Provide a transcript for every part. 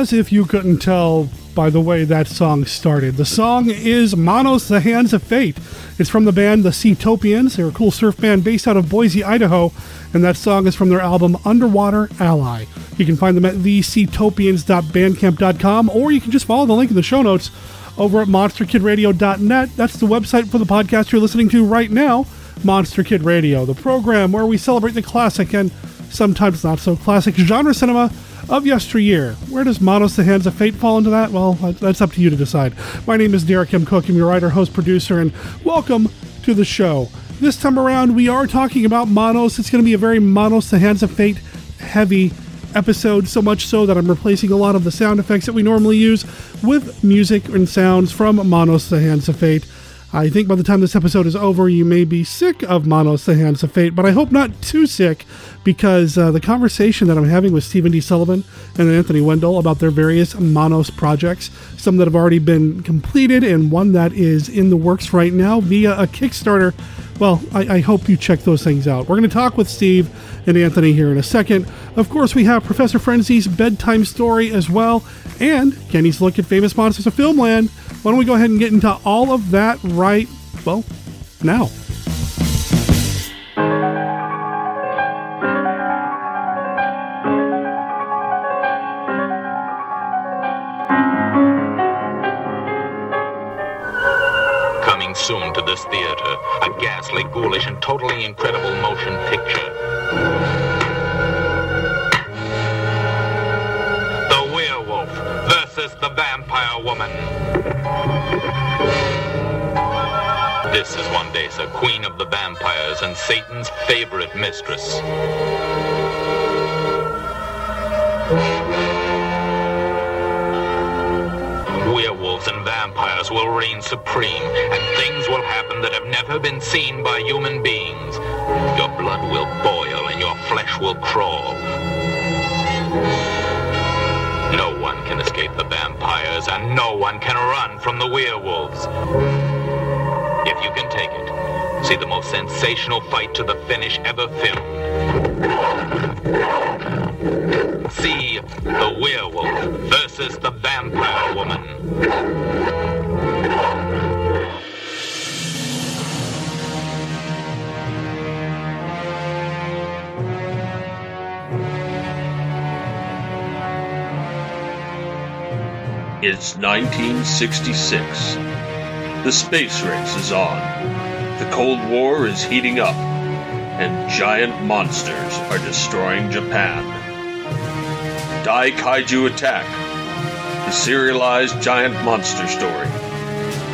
as if you couldn't tell by the way that song started. The song is Manos, the Hands of Fate. It's from the band The Seatopians. They're a cool surf band based out of Boise, Idaho, and that song is from their album Underwater Ally. You can find them at theseatopians.bandcamp.com, or you can just follow the link in the show notes over at monsterkidradio.net. That's the website for the podcast you're listening to right now, Monster Kid Radio, the program where we celebrate the classic and sometimes not so classic genre cinema of yesteryear. Where does Manos, the Hands of Fate fall into that? Well, that's up to you to decide. My name is Derek M. Cook. I'm your writer, host, producer, and welcome to the show. This time around, we are talking about Manos. It's going to be a very Manos, the Hands of Fate heavy episode, so much so that I'm replacing a lot of the sound effects that we normally use with music and sounds from Manos, the Hands of Fate. I think by the time this episode is over, you may be sick of Manos, the Hands of Fate, but I hope not too sick, because the conversation that I'm having with Stephen D. Sullivan and Anthony Wendel about their various Manos projects, some that have already been completed and one that is in the works right now via a Kickstarter, well, I hope you check those things out. We're going to talk with Steve and Anthony here in a second. Of course, we have Professor Frenzy's bedtime story as well, and Kenny's look at Famous Monsters of Filmland. Why don't we go ahead and get into all of that right, well, now. Coming soon to this theater, a ghastly, ghoulish, and totally incredible motion picture. The werewolf versus the vampire woman. This is Wandesa, queen of the vampires and Satan's favorite mistress. Werewolves and vampires will reign supreme, and things will happen that have never been seen by human beings. Your blood will boil and your flesh will crawl. No one can escape the vampires, and no one can run from the werewolves. If you can take it, see the most sensational fight to the finish ever filmed. See the werewolf versus the vampire woman. It's 1966. The space race is on. The Cold War is heating up, and giant monsters are destroying Japan. Dai Kaiju Attack, the serialized giant monster story.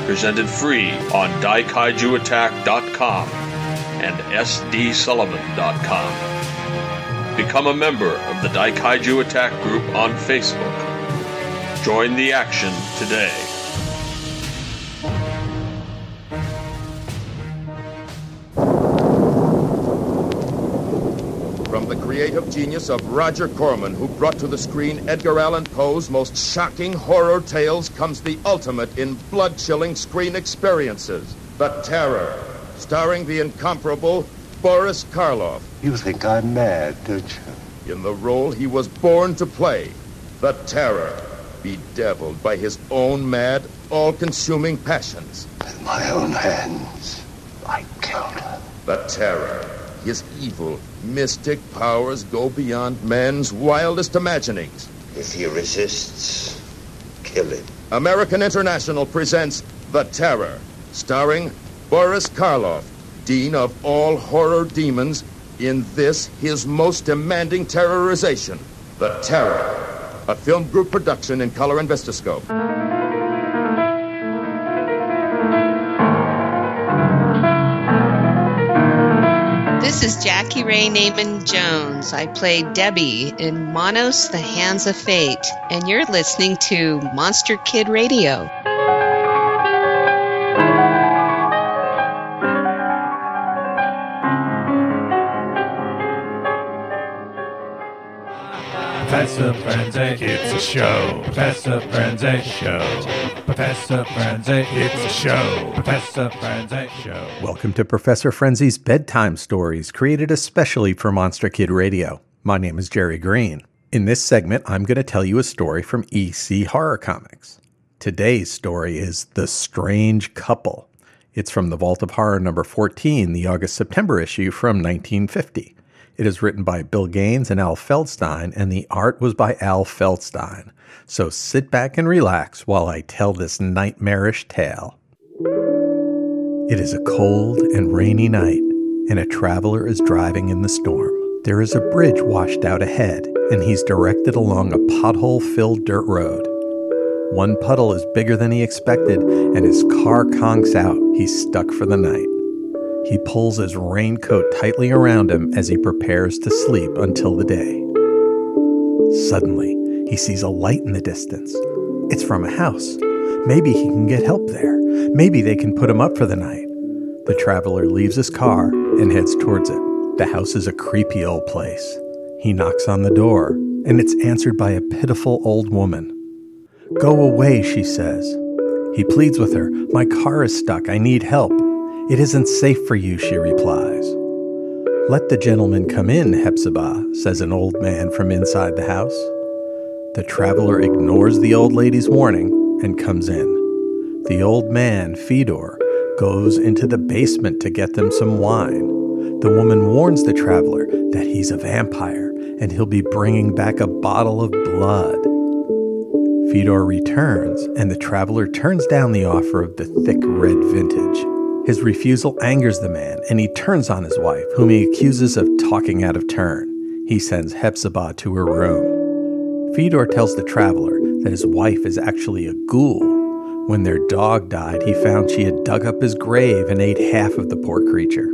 Presented free on daikaijuattack.com and sdsullivan.com. Become a member of the Dai Kaiju Attack group on Facebook. Join the action today. From the creative genius of Roger Corman, who brought to the screen Edgar Allan Poe's most shocking horror tales, comes the ultimate in blood-chilling screen experiences. The Terror, starring the incomparable Boris Karloff. You think I'm mad, don't you? In the role he was born to play, the Terror, bedeviled by his own mad, all-consuming passions. With my own hands, I killed her. The Terror. His evil, mystic powers go beyond man's wildest imaginings. If he resists, kill him. American International presents The Terror, starring Boris Karloff, Dean of all horror demons, in this, his most demanding terrorization. The Terror, a film group production in color and Vistascope. This is Jackie Ray Naaman Jones. I played Debbie in Manos, the Hands of Fate, and you're listening to Monster Kid Radio. Professor Frenzy, it's a show. Professor Frenzy show. Professor Frenzy, it's a show. Professor Frenzy show. Welcome to Professor Frenzy's Bedtime Stories, created especially for Monster Kid Radio. My name is Jerry Green. In this segment, I'm going to tell you a story from EC Horror Comics. Today's story is The Strange Couple. It's from the Vault of Horror number 14, the August-September issue from 1950. It is written by Bill Gaines and Al Feldstein, and the art was by Al Feldstein. So sit back and relax while I tell this nightmarish tale. It is a cold and rainy night, and a traveler is driving in the storm. There is a bridge washed out ahead, and he's directed along a pothole-filled dirt road. One puddle is bigger than he expected, and his car conks out. He's stuck for the night. He pulls his raincoat tightly around him as he prepares to sleep until the day. Suddenly, he sees a light in the distance. It's from a house. Maybe he can get help there. Maybe they can put him up for the night. The traveler leaves his car and heads towards it. The house is a creepy old place. He knocks on the door, and it's answered by a pitiful old woman. "Go away," she says. He pleads with her. "My car is stuck. I need help." "It isn't safe for you," she replies. "Let the gentleman come in, Hepzibah," says an old man from inside the house. The traveler ignores the old lady's warning and comes in. The old man, Fedor, goes into the basement to get them some wine. The woman warns the traveler that he's a vampire and he'll be bringing back a bottle of blood. Fedor returns, and the traveler turns down the offer of the thick red vintage. His refusal angers the man, and he turns on his wife, whom he accuses of talking out of turn. He sends Hepzibah to her room. Fedor tells the traveler that his wife is actually a ghoul. When their dog died, he found she had dug up his grave and ate half of the poor creature.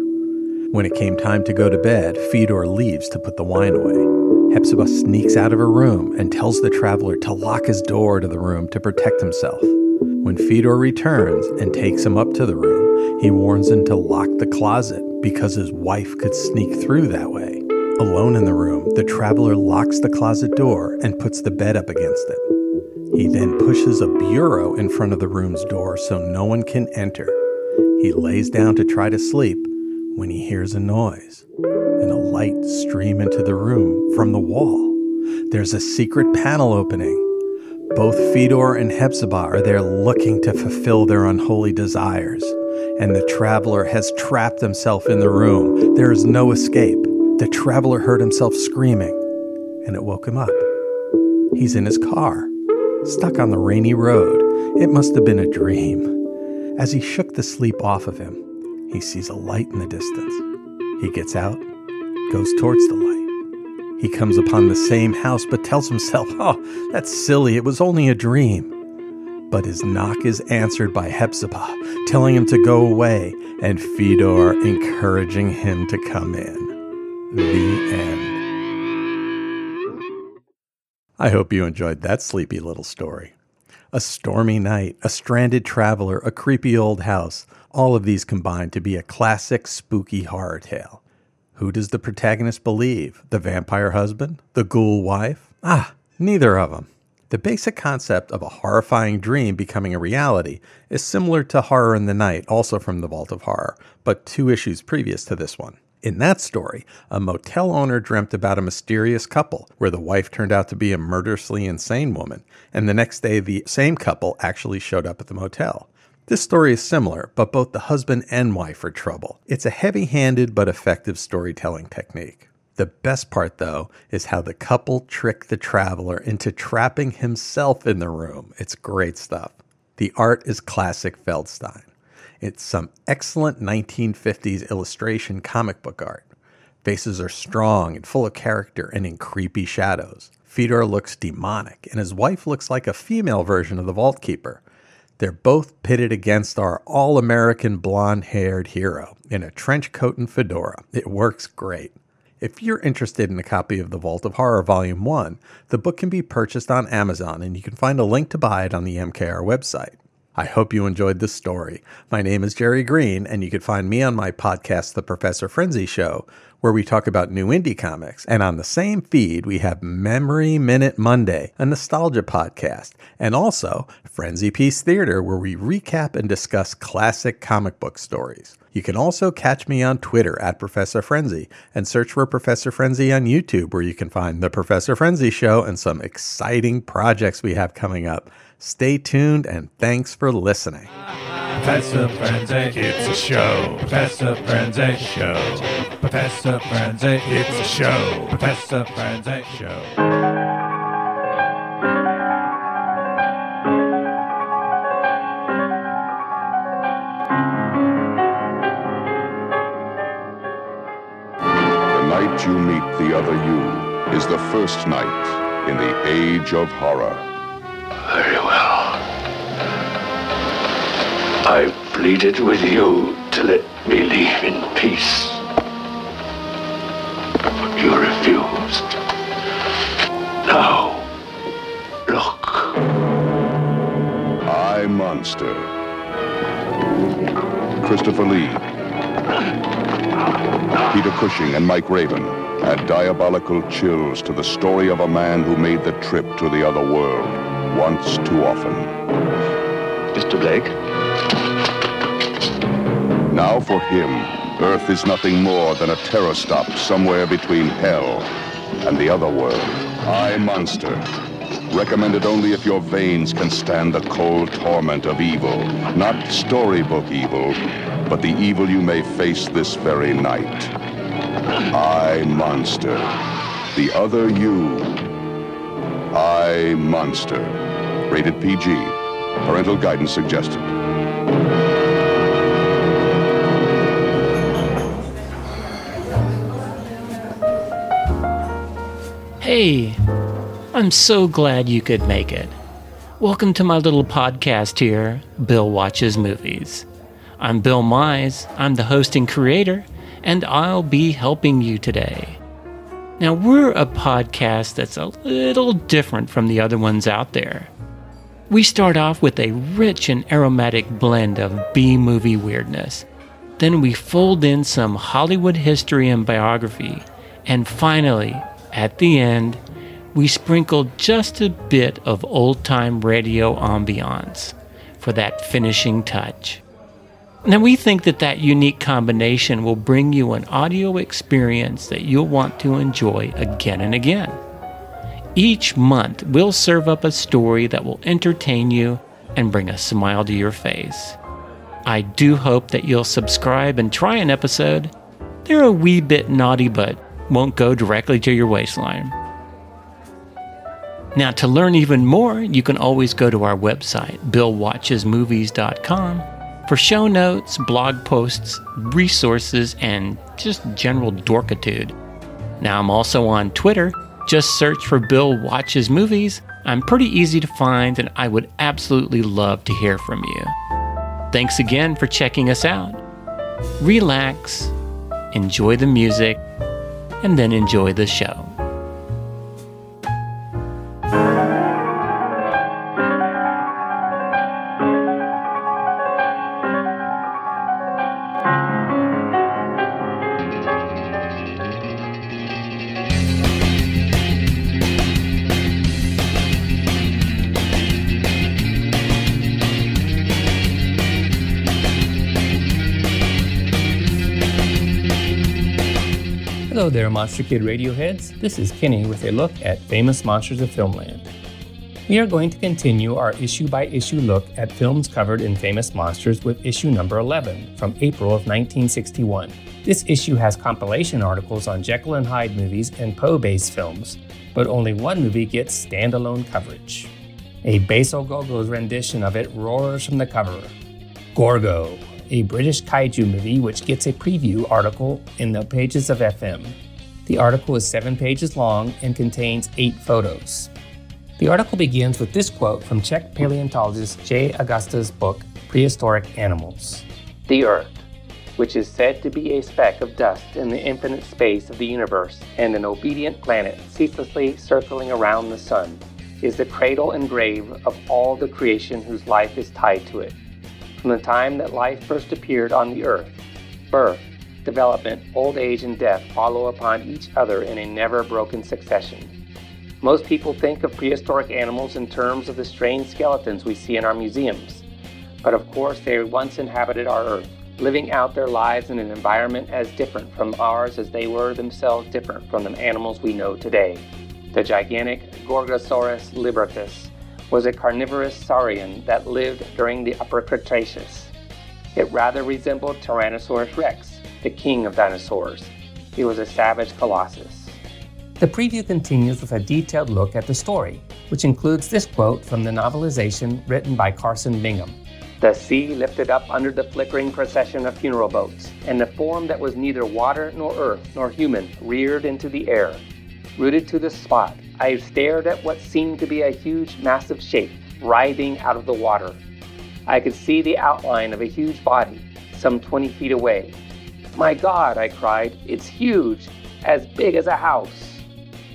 When it came time to go to bed, Fedor leaves to put the wine away. Hepzibah sneaks out of her room and tells the traveler to lock his door to the room to protect himself. When Fedor returns and takes him up to the room, he warns him to lock the closet because his wife could sneak through that way. Alone in the room, the traveler locks the closet door and puts the bed up against it. He then pushes a bureau in front of the room's door so no one can enter. He lays down to try to sleep when he hears a noise and a light stream into the room from the wall. There's a secret panel opening. Both Fedor and Hepzibah are there looking to fulfill their unholy desires, and the traveler has trapped himself in the room. There is no escape. The traveler heard himself screaming, and it woke him up. He's in his car, stuck on the rainy road. It must have been a dream. As he shook the sleep off of him, he sees a light in the distance. He gets out, goes towards the light. He comes upon the same house, but tells himself, "Oh, that's silly, it was only a dream." But his knock is answered by Hepzibah, telling him to go away, and Fedor encouraging him to come in. The end. I hope you enjoyed that sleepy little story. A stormy night, a stranded traveler, a creepy old house, all of these combine to be a classic spooky horror tale. Who does the protagonist believe? The vampire husband? The ghoul wife? Neither of them. The basic concept of a horrifying dream becoming a reality is similar to Horror in the Night, also from the Vault of Horror, but 2 issues previous to this one. In that story, a motel owner dreamt about a mysterious couple where the wife turned out to be a murderously insane woman, and the next day the same couple actually showed up at the motel. This story is similar, but both the husband and wife are trouble. It's a heavy-handed but effective storytelling technique. The best part, though, is how the couple trick the traveler into trapping himself in the room. It's great stuff. The art is classic Feldstein. It's some excellent 1950s illustration comic book art. Faces are strong and full of character and in creepy shadows. Fedor looks demonic, and his wife looks like a female version of the Vault Keeper. They're both pitted against our all-American blonde-haired hero in a trench coat and fedora. It works great. If you're interested in a copy of The Vault of Horror Volume 1, the book can be purchased on Amazon, and you can find a link to buy it on the MKR website. I hope you enjoyed this story. My name is Jerry Green, and you can find me on my podcast, The Professor Frenzy Show, where we talk about new indie comics. And on the same feed, we have Memory Minute Monday, a nostalgia podcast, and also Frenzy Piece Theater, where we recap and discuss classic comic book stories. You can also catch me on Twitter at Professor Frenzy and search for Professor Frenzy on YouTube, where you can find The Professor Frenzy Show and some exciting projects we have coming up. Stay tuned and thanks for listening. Professor Frenzy, it's a show. Professor Frenzy Show. Professor Frenzy, it's a show. Professor Frenzy Show. You meet the other you is the first night in the age of horror. Very well. I pleaded with you to let me leave in peace. But you refused. Now, look. I, Monster. Christopher Lee. Peter Cushing and Mike Raven add diabolical chills to the story of a man who made the trip to the other world once too often. Mr. Blake? Now for him, Earth is nothing more than a terror stop somewhere between hell and the other world. I, Monster. Recommended only if your veins can stand the cold torment of evil. Not storybook evil, but the evil you may face this very night. I, Monster. The other you. I, Monster. Rated PG. Parental guidance suggested. Hey, I'm so glad you could make it. Welcome to my little podcast here, Bill Watches Movies. I'm Bill Mize, I'm the host and creator, and I'll be helping you today. Now, we're a podcast that's a little different from the other ones out there. We start off with a rich and aromatic blend of B-movie weirdness. Then we fold in some Hollywood history and biography. And finally, at the end, we sprinkle just a bit of old-time radio ambiance for that finishing touch. Now, we think that unique combination will bring you an audio experience that you'll want to enjoy again and again. Each month, we'll serve up a story that will entertain you and bring a smile to your face. I do hope that you'll subscribe and try an episode. They're a wee bit naughty, but won't go directly to your waistline. Now, to learn even more, you can always go to our website, BillWatchesMovies.com, for show notes, blog posts, resources, and just general dorkitude. Now, I'm also on Twitter. Just search for Bill Watches Movies. I'm pretty easy to find, and I would absolutely love to hear from you. Thanks again for checking us out. Relax, enjoy the music, and then enjoy the show. Hello there, Monster Kid Radioheads. This is Kenny with a look at Famous Monsters of Filmland. We are going to continue our issue-by-issue look at films covered in Famous Monsters with issue number 11 from April of 1961. This issue has compilation articles on Jekyll and Hyde movies and Poe-based films, but only one movie gets standalone coverage. A Basil Gogol's rendition of it roars from the cover. Gorgo, a British kaiju movie which gets a preview article in the pages of FM. The article is 7 pages long and contains 8 photos. The article begins with this quote from Czech paleontologist J. Augusta's book, Prehistoric Animals. The Earth, which is said to be a speck of dust in the infinite space of the universe and an obedient planet ceaselessly circling around the sun, is the cradle and grave of all the creation whose life is tied to it. From the time that life first appeared on the earth, birth, development, old age, and death follow upon each other in a never-broken succession. Most people think of prehistoric animals in terms of the strange skeletons we see in our museums. But of course, they once inhabited our Earth, living out their lives in an environment as different from ours as they were themselves different from the animals we know today. The gigantic Gorgosaurus liberatus was a carnivorous saurian that lived during the Upper Cretaceous. It rather resembled Tyrannosaurus rex, the king of dinosaurs. He was a savage colossus. The preview continues with a detailed look at the story, which includes this quote from the novelization written by Carson Bingham. The sea lifted up under the flickering procession of funeral boats, and the form that was neither water nor earth nor human reared into the air. Rooted to the spot, I stared at what seemed to be a huge, massive shape writhing out of the water. I could see the outline of a huge body, some 20 feet away. My God, I cried, it's huge, as big as a house.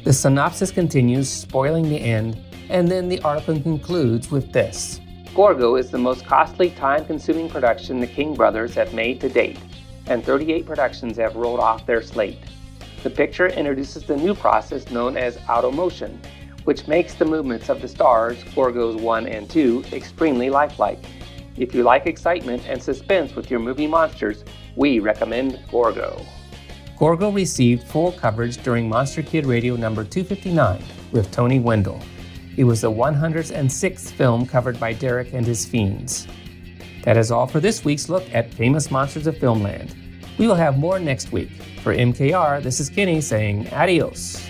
The synopsis continues, spoiling the end, and then the article concludes with this. Gorgo is the most costly, time-consuming production the King brothers have made to date, and 38 productions have rolled off their slate. The picture introduces the new process known as automotion, which makes the movements of the stars, Gorgos 1 and 2, extremely lifelike. If you like excitement and suspense with your movie monsters, we recommend Gorgo. Gorgo received full coverage during Monster Kid Radio number 259 with Tony Wendel. It was the 106th film covered by Derek and his fiends. That is all for this week's look at Famous Monsters of Filmland. We will have more next week. For MKR, this is Kenny saying adios.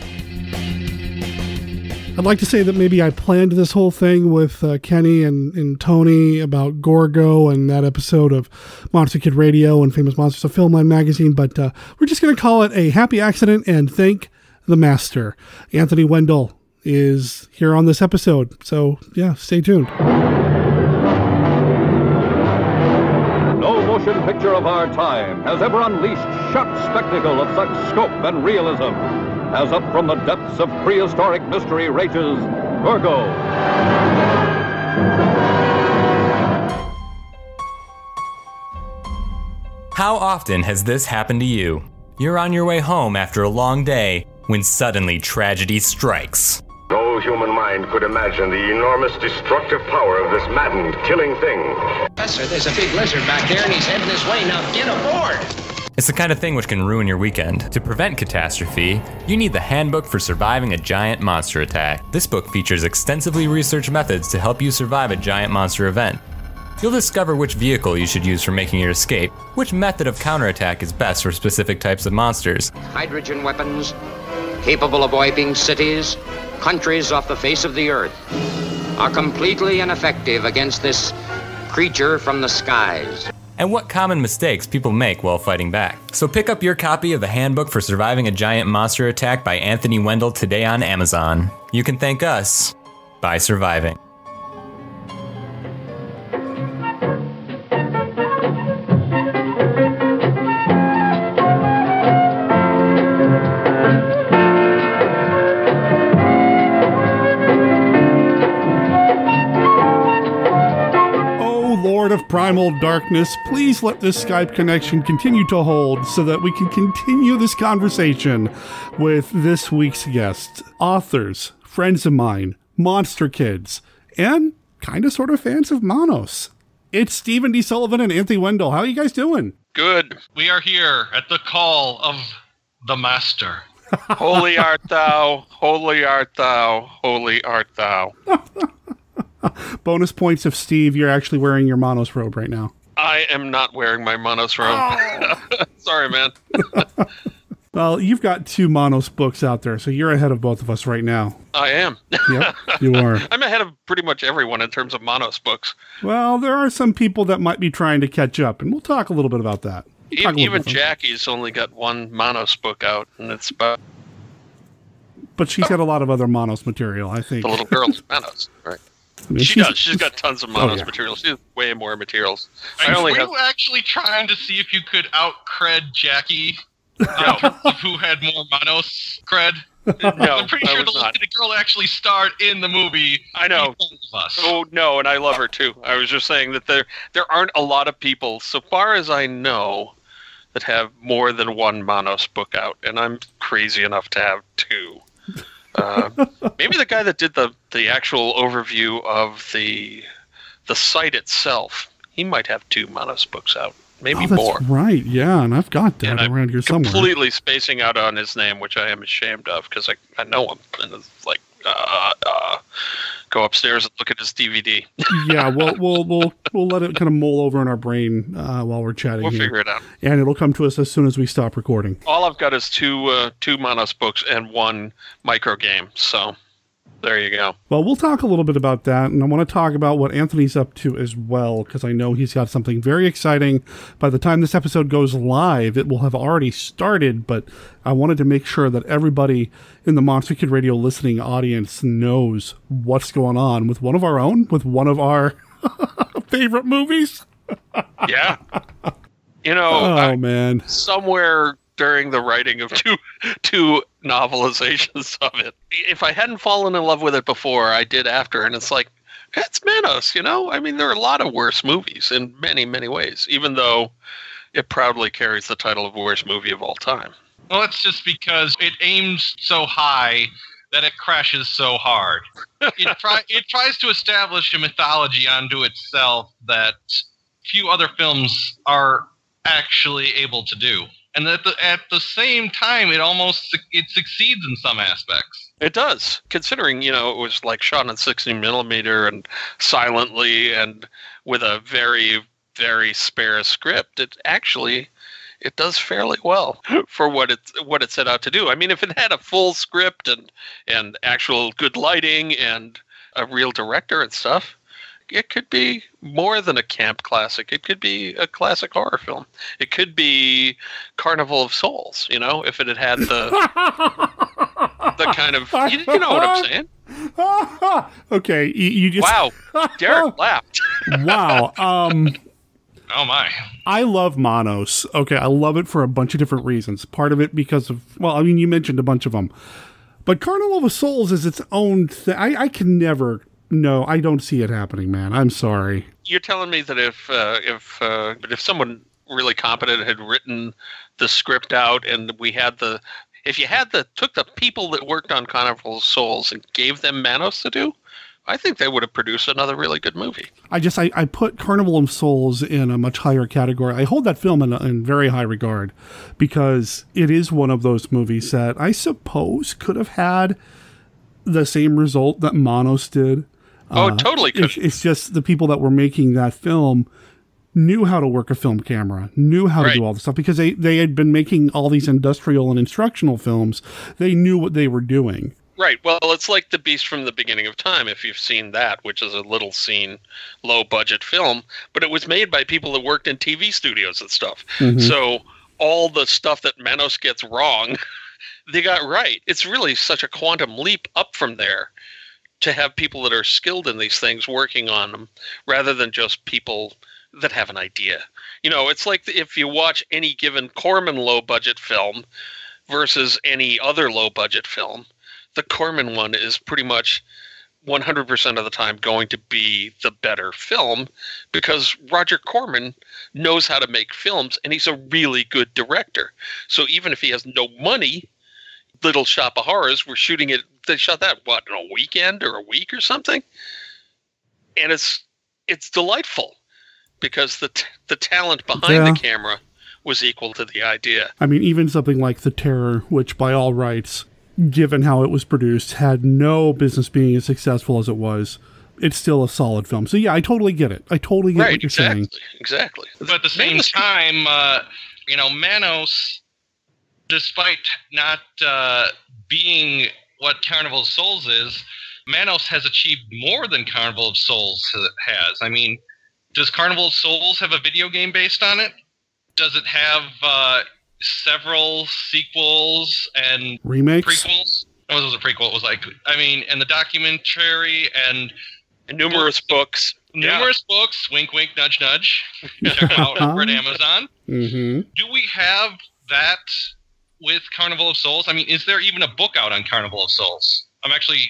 I'd like to say that maybe I planned this whole thing with Kenny and Tony about Gorgo and that episode of Monster Kid Radio and Famous Monsters of Filmland magazine, but we're just going to call it a happy accident and thank the master. Anthony Wendel is here on this episode, so yeah, stay tuned. No motion picture of our time has ever unleashed sharp spectacle of such scope and realism as up from the depths of prehistoric mystery rages Torgo. How often has this happened to you? You're on your way home after a long day when suddenly tragedy strikes. No human mind could imagine the enormous destructive power of this maddened, killing thing. Professor, there's a big lizard back there and he's heading this way. Now get aboard! It's the kind of thing which can ruin your weekend. To prevent catastrophe, you need the Handbook for Surviving a Giant Monster Attack. This book features extensively researched methods to help you survive a giant monster event. You'll discover which vehicle you should use for making your escape, which method of counterattack is best for specific types of monsters. Hydrogen weapons, capable of wiping cities, countries off the face of the earth, are completely ineffective against this creature from the skies. And what common mistakes people make while fighting back. So pick up your copy of the Handbook for Surviving a Giant Monster Attack by Anthony Wendel today on Amazon. You can thank us by surviving. Lord of Primal Darkness, please let this Skype connection continue to hold so that we can continue this conversation with this week's guests, authors, friends of mine, monster kids, and kind of sort of fans of Manos. It's Stephen D. Sullivan and Anthony Wendel. How are you guys doing? Good. We are here at the call of the Master. Holy art thou, holy art thou, holy art thou. Bonus points if, Steve, you're actually wearing your Manos robe right now. I am not wearing my Manos robe. Oh. Sorry, man. Well, you've got 2 Manos books out there, so you're ahead of both of us right now. I am. Yep, you are. I'm ahead of pretty much everyone in terms of Manos books. Well, there are some people that might be trying to catch up, and we'll talk a little bit about that. Even Jackie's only got 1 Manos book out, and it's about... But she's got a lot of other Manos material, I think. The little girl's Manos, right? I mean, she does. She's got tons of Manos material. She has way more materials. Were you actually trying to see if you could out-cred Jackie? Who had more Manos cred? No, I'm pretty sure the girl actually starred in the movie. I know. Oh, no, and I love her, too. I was just saying that there aren't a lot of people, so far as I know, that have more than one Manos book out, and I'm crazy enough to have 2. Maybe the guy that did the actual overview of the site itself, he might have 2 Manos books out, maybe more. Right, yeah, and I've got that around here somewhere. Completely spacing out on his name, which I am ashamed of because I know him, and it's like go upstairs and look at his DVD. Yeah, we'll let it kind of mull over in our brain while we're chatting. We'll here. figure it out, and it'll come to us as soon as we stop recording. All I've got is 2 Manos books and 1 micro game, so there you go. Well, we'll talk a little bit about that, and I want to talk about what Anthony's up to as well, because I know he's got something very exciting. By the time this episode goes live, it will have already started, but I wanted to make sure that everybody in the Monster Kid Radio listening audience knows what's going on with one of our own, with one of our favorite movies. Yeah. You know, man. Somewhere during the writing of two novelizations of it, if I hadn't fallen in love with it before, I did after, and it's like, it's Manos, you know? I mean, there are a lot of worse movies in many, many ways, even though it proudly carries the title of worst movie of all time. Well, it's just because it aims so high that it crashes so hard. It tries to establish a mythology unto itself that few other films are actually able to do. And at the same time, it succeeds in some aspects. It does, considering, you know, it was like shot on 60 millimeter and silently and with a very, very spare script. It does fairly well for what it set out to do. I mean, if it had a full script and actual good lighting and a real director and stuff, it could be more than a camp classic. It could be a classic horror film. It could be Carnival of Souls, you know, if it had had the kind of, you know what I'm saying? Okay, you just... Wow, Derek laughed. Wow. Oh my. I love Manos. Okay, I love it for a bunch of different reasons. Part of it because of, well, I mean, you mentioned a bunch of them. But Carnival of Souls is its own thing. I can never... No, I don't see it happening, man. I'm sorry. You're telling me that if someone really competent had written the script out and took the people that worked on Carnival of Souls and gave them Manos to do, I think they would have produced another really good movie. I put Carnival of Souls in a much higher category. I hold that film in very high regard because it is one of those movies that I suppose could have had the same result that Manos did. Oh, totally could. It's just the people that were making that film knew how to work a film camera, knew how to do all this stuff, because they had been making all these industrial and instructional films. They knew what they were doing. Right. Well, it's like The Beast from the Beginning of Time, if you've seen that, which is a little seen, low-budget film, but it was made by people that worked in TV studios and stuff. Mm-hmm. So all the stuff that Manos gets wrong, they got right. It's really such a quantum leap up from there to have people that are skilled in these things working on them rather than just people that have an idea. You know, it's like if you watch any given Corman low-budget film versus any other low-budget film, the Corman one is pretty much 100% of the time going to be the better film because Roger Corman knows how to make films and he's a really good director. So even if he has no money, Little Shop of Horrors, we're shooting it. They shot that, what, in a weekend or a week or something? And it's delightful because the talent behind the camera was equal to the idea. I mean, even something like The Terror, which by all rights, given how it was produced, had no business being as successful as it was, it's still a solid film. So yeah, I totally get it. I totally get what you're saying. Exactly. But at the same time, Manos, despite not being what Carnival of Souls is, Manos has achieved more than Carnival of Souls has. I mean, does Carnival of Souls have a video game based on it? Does it have several sequels and remakes? Prequels? It was a prequel. It was like, I mean, and the documentary and numerous books. Numerous books. Wink, wink, nudge, nudge. Check them out over at Amazon. Mm-hmm. Do we have that with Carnival of Souls? I mean, is there even a book out on Carnival of Souls? I'm actually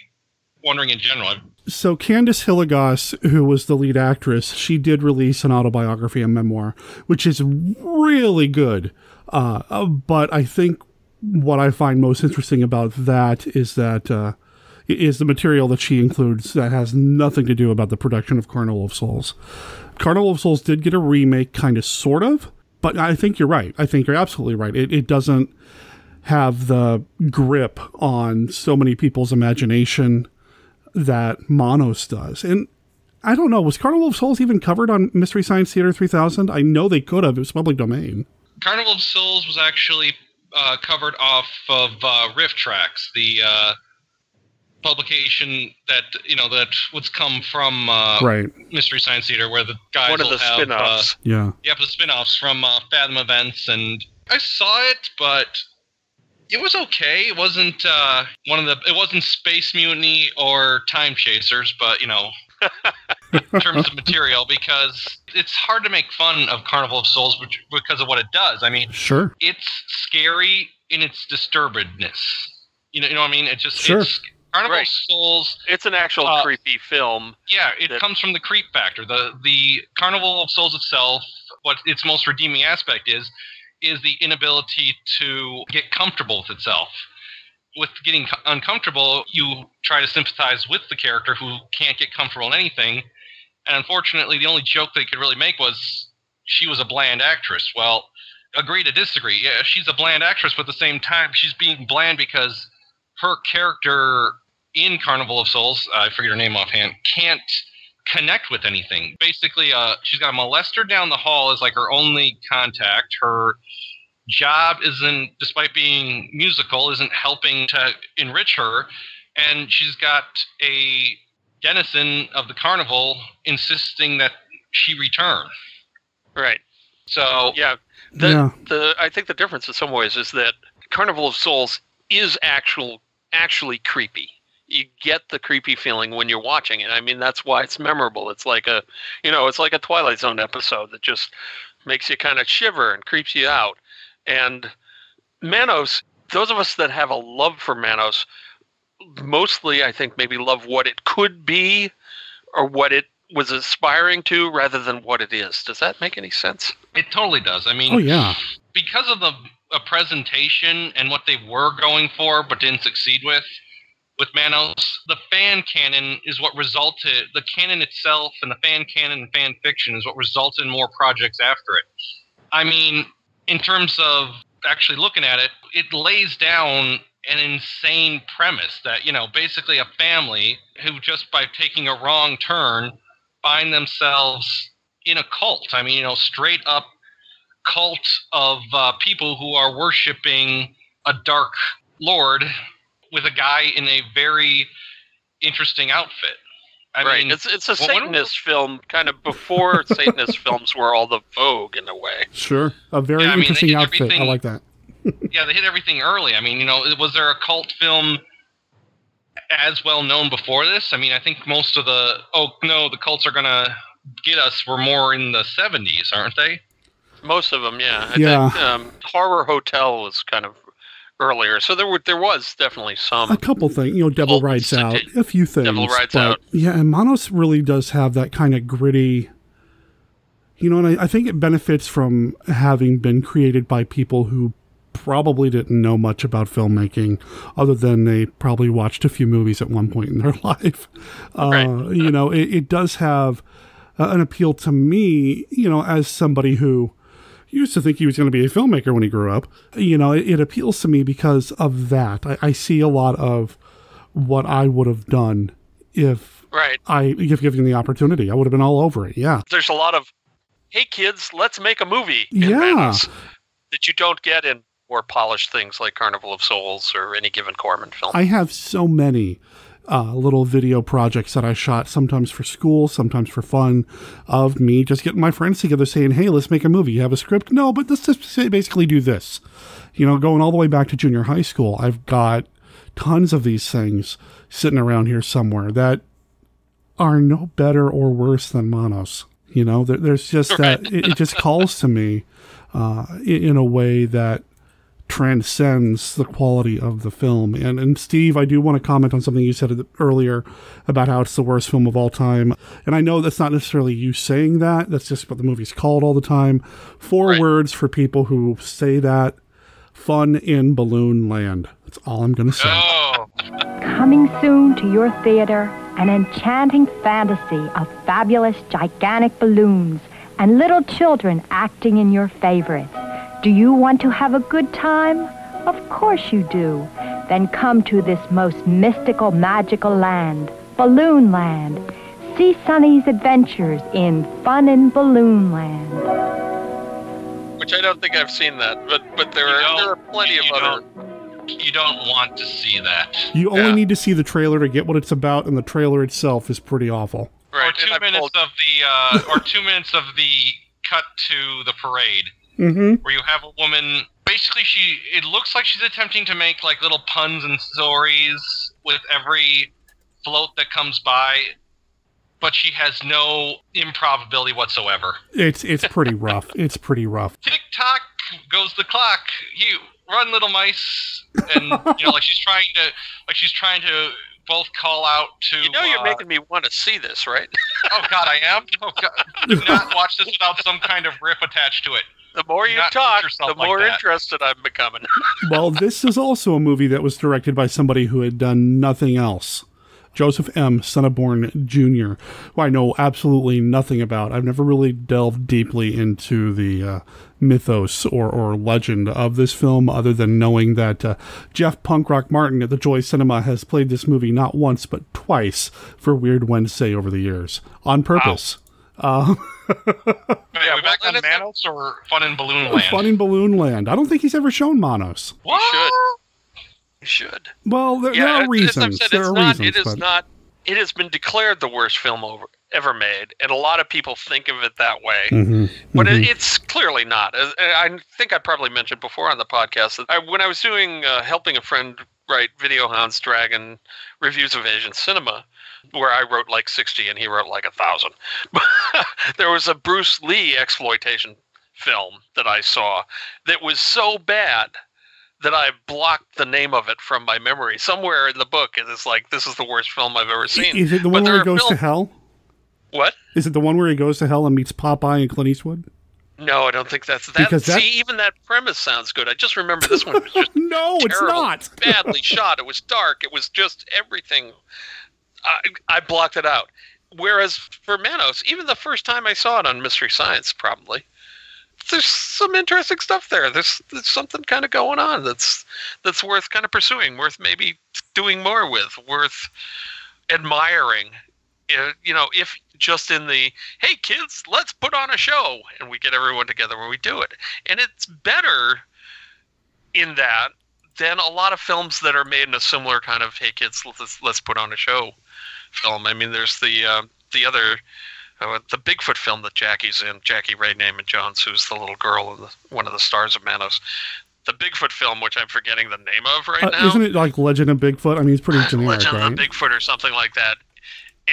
wondering in general. So Candice Hilligoss, who was the lead actress, she did release an autobiography and memoir, which is really good. But I think what I find most interesting about that is the material that she includes that has nothing to do about the production of Carnival of Souls. Carnival of Souls did get a remake, kind of, sort of, but I think you're right. I think you're absolutely right. It doesn't have the grip on so many people's imagination that Manos does. And I don't know, was Carnival of Souls even covered on Mystery Science Theater 3000? I know they could have. It was public domain. Carnival of Souls was actually covered off of Riff Tracks, the publication that would come from right. Mystery Science Theater, where the guys one of the spin-offs. The spin-offs from Fathom Events, and I saw it, but it was okay. It wasn't it wasn't Space Mutiny or Time Chasers, but in terms of material, because it's hard to make fun of Carnival of Souls because of what it does. I mean, sure, it's scary in its disturbedness. You know what I mean? It just sure. It's Carnival of Souls. It's an actual creepy film. Yeah, it comes from the creep factor. The Carnival of Souls itself, what its most redeeming aspect is the inability to get comfortable with itself. With getting uncomfortable, you try to sympathize with the character who can't get comfortable in anything. And unfortunately, the only joke they could really make was she was a bland actress. Well, agree to disagree. Yeah, she's a bland actress, but at the same time, she's being bland because her character in Carnival of Souls, I forget her name offhand, can't connect with anything. Basically, she's got a molester down the hall as like her only contact. Her job despite being musical, isn't helping to enrich her, and she's got a denizen of the carnival insisting that she return. Right. So yeah, I think the difference in some ways is that Carnival of Souls is actually creepy. You get the creepy feeling when you're watching it. I mean, that's why it's memorable. It's like a Twilight Zone episode that just makes you kind of shiver and creeps you out. And Manos, those of us that have a love for Manos, mostly I think maybe love what it could be or what it was aspiring to rather than what it is. Does that make any sense? It totally does. I mean, oh yeah, because of the presentation and what they were going for but didn't succeed with Manos, the fan canon is what resulted, the canon itself and the fan canon and fan fiction is what resulted in more projects after it. I mean, in terms of actually looking at it, it lays down an insane premise that, basically a family who just by taking a wrong turn find themselves in a cult. I mean, straight up cult of people who are worshiping a dark lord with a guy in a very interesting outfit. I mean, it's a Satanist film, kind of before Satanist films were all the vogue in a way. Sure, a very interesting outfit. I like that. Yeah, they hit everything early. I mean, was there a cult film as well known before this? I mean, I think most of the cults are gonna get us were more in the 70s, aren't they? Most of them, yeah. I think Horror Hotel was kind of earlier, so there was definitely a couple things. Devil Rides Out, a few things. Devil Rides Out, yeah, and Manos really does have that kind of gritty. And I think it benefits from having been created by people who probably didn't know much about filmmaking, other than they probably watched a few movies at one point in their life. It does have an appeal to me. As somebody who used to think he was going to be a filmmaker when he grew up. It appeals to me because of that. I see a lot of what I would have done if given the opportunity. I would have been all over it. Yeah. There's a lot of, hey kids, let's make a movie. Manos that you don't get in more polished things like Carnival of Souls or any given Corman film. I have so many little video projects that I shot, sometimes for school, sometimes for fun, of me just getting my friends together saying, hey, let's make a movie. You have a script? No, but let's just basically do this. Going all the way back to junior high school, I've got tons of these things sitting around here somewhere that are no better or worse than Manos. There's just that, it just calls to me in a way that transcends the quality of the film. And Steve, I do want to comment on something you said earlier about how it's the worst film of all time. And I know that's not necessarily you saying that. That's just what the movie's called all the time. Four words for people who say that. Fun in Balloon Land. That's all I'm going to say. Oh. Coming soon to your theater, an enchanting fantasy of fabulous, gigantic balloons and little children acting in your favorites. Do you want to have a good time? Of course you do. Then come to this most mystical, magical land, Balloon Land. See Sonny's adventures in Fun in Balloon Land. Which I don't think I've seen that, but there are plenty of other... You don't want to see that. You only need to see the trailer to get what it's about, and the trailer itself is pretty awful. Right. Or 2 minutes of the cut to the parade. Mm-hmm. Where you have a woman, basically it looks like she's attempting to make like little puns and stories with every float that comes by, but she has no improv ability whatsoever. It's pretty rough. It's pretty rough. Tick-tock goes the clock. You run, little mice. And, like she's trying to both call out to... you're making me want to see this, right? Oh, God, I am? Oh, God. Do not watch this without some kind of riff attached to it. The more you talk, the more interested I'm becoming. Well, this is also a movie that was directed by somebody who had done nothing else. Joseph M. Sonneborn Jr., who I know absolutely nothing about. I've never really delved deeply into the mythos or legend of this film, other than knowing that Jeff Punk Rock Martin at the Joy Cinema has played this movie not once, but twice for Weird Wednesday over the years. On purpose. Wow. Are we back on Manos or Fun in Balloon Land? Fun in Balloon Land. I don't think he's ever shown Manos. What? You should. Well, there are reasons. It has been declared the worst film ever made, and a lot of people think of it that way. Mm-hmm. But it's clearly not. I think I probably mentioned before on the podcast that when I was doing helping a friend write Video Hound's Dragon reviews of Asian cinema, where I wrote like 60 and he wrote like 1,000. There was a Bruce Lee exploitation film that I saw that was so bad that I blocked the name of it from my memory. Somewhere in the book, it is like, this is the worst film I've ever seen. Is it the one where he goes to hell? What? Is it the one where he goes to hell and meets Popeye and Clint Eastwood? No, I don't think that's that. See, even that premise sounds good. I just remember this one was just no, terrible, it's not. Badly shot. It was dark. It was just everything. I blocked it out. Whereas for Manos, even the first time I saw it on Mystery Science, probably, there's some interesting stuff there. There's something kind of going on that's worth kind of pursuing, worth maybe doing more with, worth admiring. If just in the, hey kids, let's put on a show, and we get everyone together when we do it. And it's better in that than a lot of films that are made in a similar kind of, hey kids, let's put on a show film. I mean, there's the other, the Bigfoot film that Jackie's in, Jackie Ray Naaman Jones, who's the little girl and one of the stars of Manos. The Bigfoot film, which I'm forgetting the name of right now. Isn't it like Legend of Bigfoot? I mean, it's pretty generic, Legend right? of Bigfoot or something like that.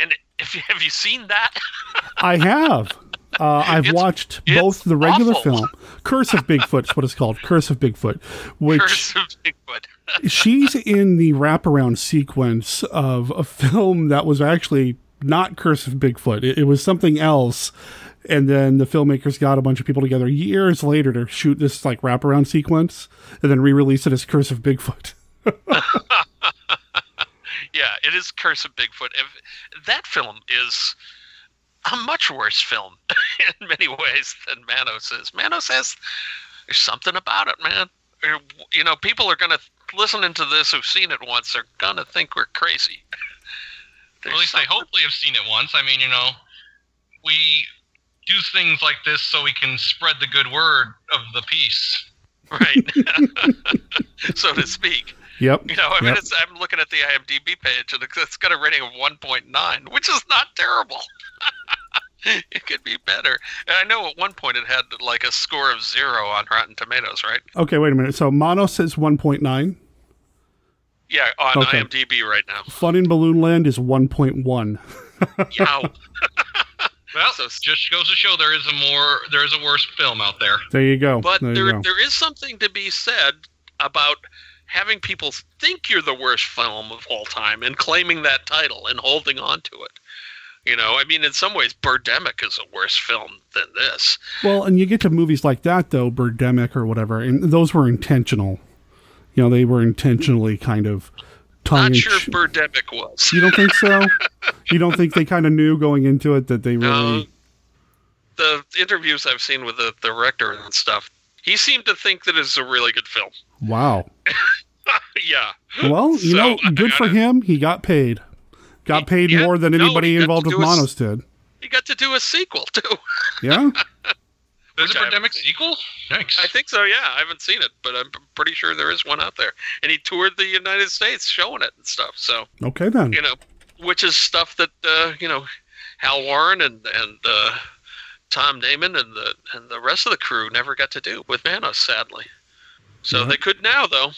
And have you seen that? I have. I've watched both the regular film, Curse of Bigfoot is what it's called, Curse of Bigfoot, which Curse of Bigfoot. she's in the wraparound sequence of a film that was actually not Curse of Bigfoot. It was something else. And then the filmmakers got a bunch of people together years later to shoot this like wraparound sequence and then re-release it as Curse of Bigfoot. Yeah, it is Curse of Bigfoot. That film is a much worse film in many ways than Manos is. Manos there's something about it, man. People are going to, listening to this who've seen it once, are going to think we're crazy. Or at least they hopefully have seen it once. I mean, we do things like this so we can spread the good word of the piece. Right. So to speak. Yep. I'm looking at the IMDb page, and it's got a rating of 1.9, which is not terrible. It could be better. And I know at one point it had like a score of 0 on Rotten Tomatoes, right? Okay, wait a minute. So Manos says 1.9? Yeah, on IMDb right now. Fun in Balloon Land is 1.1. Yow. Well, just goes to show there is a worse film out there. There you go. But there is something to be said about having people think you're the worst film of all time and claiming that title and holding on to it. You know, I mean, in some ways, Birdemic is a worse film than this. Well, and you get to movies like that, though, Birdemic or whatever, and those were intentional. You know, they were intentionally kind of Not sure Birdemic was. You don't think so? You don't think they kind of knew going into it that they really... No, the interviews I've seen with the director and stuff, he seemed to think that it's a really good film. Wow. Yeah. Well, you know, good for him. He got paid. Got paid more than anybody involved with Manos did. He got to do a sequel, too. Yeah? There's a Birdemic sequel? Thanks. I think so, yeah. I haven't seen it, but I'm pretty sure there is one out there. And he toured the United States showing it and stuff, so... Okay, then. You know, which is stuff that, you know, Hal Warren and Tom Naiman and the rest of the crew never got to do with Manos, sadly. So they could now, though.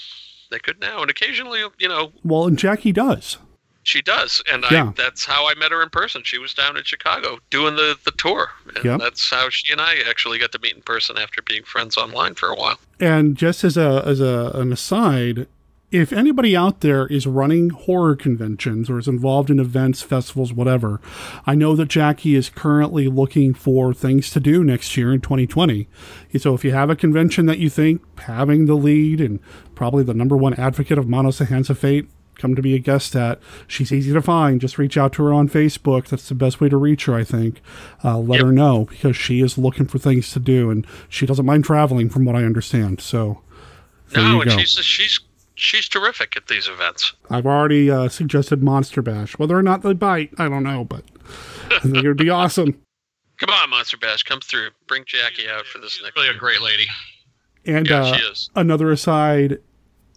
They could now. And occasionally, you know... Well, and Jackie does. She does, and that's how I met her in person. She was down in Chicago doing the tour, and that's how she and I actually got to meet in person after being friends online for a while. And just as an aside, if anybody out there is running horror conventions or is involved in events, festivals, whatever, I know that Jackie is currently looking for things to do next year in 2020. So if you have a convention that you think having the lead and probably the #1 advocate of Manos, the Hands of Fate, come to be a guest at. She's easy to find. Just reach out to her on Facebook. That's the best way to reach her, I think. Let her know, because she is looking for things to do, and she doesn't mind traveling, from what I understand. So, no, and she's terrific at these events. I've already suggested Monster Bash. Whether or not they bite, I don't know, but I think it would be awesome. Come on, Monster Bash, come through. Bring Jackie out for this next. Really a great lady. And yeah, she is. Another aside.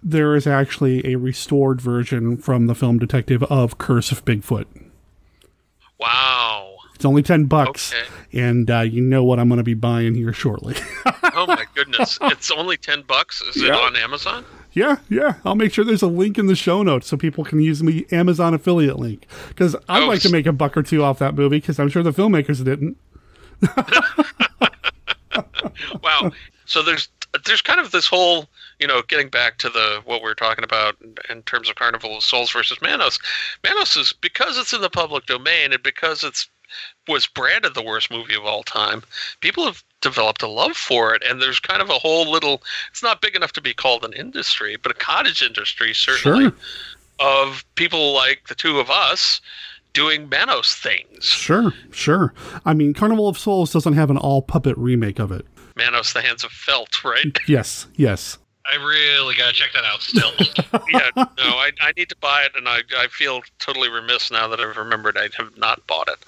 There is actually a restored version from the film Detective of Curse of Bigfoot. Wow. It's only $10, and you know what I'm going to be buying here shortly. Oh my goodness. It's only $10? Is it on Amazon? Yeah. I'll make sure there's a link in the show notes so people can use the Amazon affiliate link. Because I'd like to make $1 or $2 off that movie, because I'm sure the filmmakers didn't. Wow. So there's kind of this whole, you know, getting back to what we were talking about in terms of Carnival of Souls versus Manos. Manos is, because it's in the public domain and because was branded the worst movie of all time, people have developed a love for it, and there's kind of a whole little, it's not big enough to be called an industry, but a cottage industry, certainly, of people like the two of us doing Manos things. Sure. I mean, Carnival of Souls doesn't have an all-puppet remake of it. Manos, the Hands of Felt, right? Yes. I really got to check that out still. Yeah, no, I need to buy it, and I feel totally remiss now that I've remembered I have not bought it.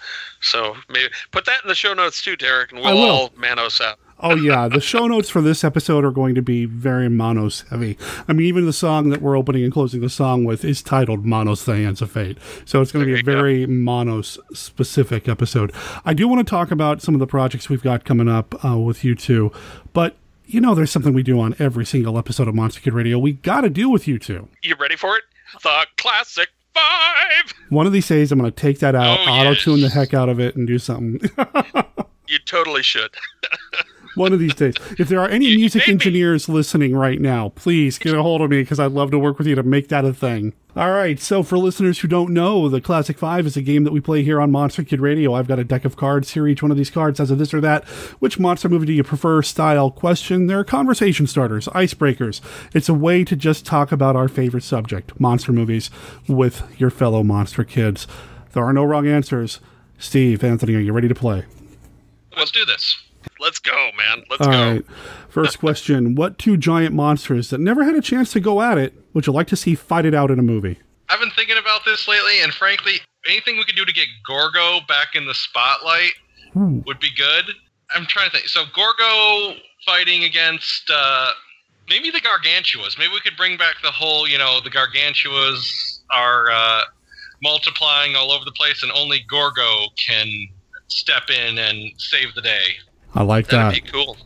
So maybe put that in the show notes too, Derek, and we'll all Manos out. Oh, yeah. The show notes for this episode are going to be very Manos heavy. I mean, even the song that we're opening and closing the song with is titled Manos, the Hands of Fate. So it's going to be a very Manos specific episode. I do want to talk about some of the projects we've got coming up with you two, but you know, there's something we do on every single episode of Monster Kid Radio we got to do with you two. You ready for it? The Classic 5! One of these days, I'm going to take that out, auto-tune the heck out of it, and do something. You totally should. One of these days. If there are any music engineers listening right now, please get a hold of me, because I'd love to work with you to make that a thing. All right, so for listeners who don't know, the Classic 5 is a game that we play here on Monster Kid Radio. I've got a deck of cards here. Each one of these cards has a this or that. Which monster movie do you prefer style question? They're conversation starters, icebreakers. It's a way to just talk about our favorite subject, monster movies, with your fellow monster kids. There are no wrong answers. Steve, Anthony, are you ready to play? Let's do this. Let's go, man. Let's go. All right. First question. What two giant monsters that never had a chance to go at it would you like to see fight it out in a movie? I've been thinking about this lately, and frankly, anything we could do to get Gorgo back in the spotlight would be good. I'm trying to think. So Gorgo fighting against maybe the Gargantuas. Maybe we could bring back the whole, you know, the Gargantuas are multiplying all over the place, and only Gorgo can step in and save the day. I like that. That'd be cool.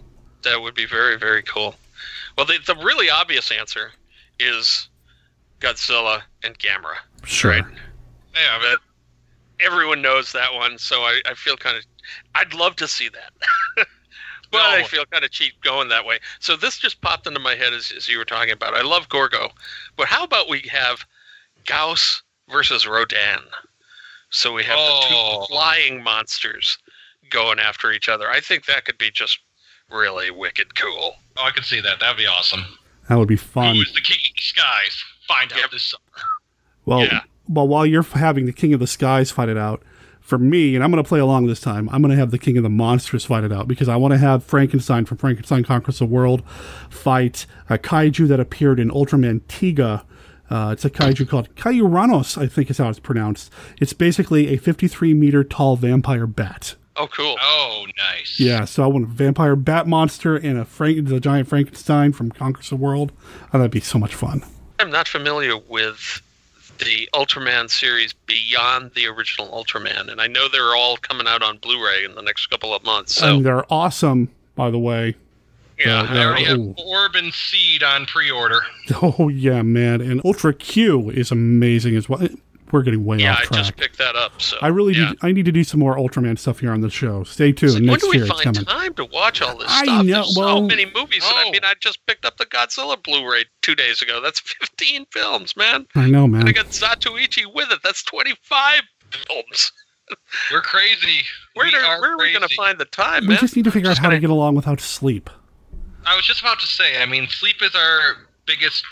That would be very, very cool. Well, the really obvious answer is Godzilla and Gamera. Sure. Right? Yeah, but everyone knows that one, so I feel kind of... I'd love to see that. But I feel kind of cheap going that way. So this just popped into my head as you were talking about. I love Gorgo, but how about we have Gauss versus Rodan? So we have the two flying monsters going after each other. I think that could be just really wicked cool. Oh, I could see that. That'd be awesome. That would be fun. Who is the king of the skies? Find out this summer. Well, while you're having the king of the skies fight it out, for me, and I'm going to play along this time, I'm going to have the king of the monsters fight it out, because I want to have Frankenstein from Frankenstein Conquers the World fight a kaiju that appeared in Ultraman Tiga. It's a kaiju called Kaiuranos, I think is how it's pronounced. It's basically a 53-meter tall vampire bat. Oh, cool. Oh, nice. Yeah, so I want a vampire bat monster and the giant Frankenstein from Conquers the World. Oh, that'd be so much fun. I'm not familiar with the Ultraman series beyond the original Ultraman, and I know they're all coming out on Blu-ray in the next couple of months. So. And they're awesome, by the way. Yeah, I already have Orb and Seed on pre-order. Oh, yeah, man. And Ultra Q is amazing as well. We're getting way off track. Yeah, I just picked that up. So I need to do some more Ultraman stuff here on the show. Stay tuned. Like, next when do year we it's find coming. time to watch all this I stuff? know, There's well- so many movies. And I mean, I just picked up the Godzilla Blu-ray 2 days ago. That's 15 films, man. I know, man. And I got Zatoichi with it. That's 25 films. We're crazy. Where are we going to find the time, We man? just need to figure out how to get along without sleep. I was just about to say, I mean, sleep is our biggest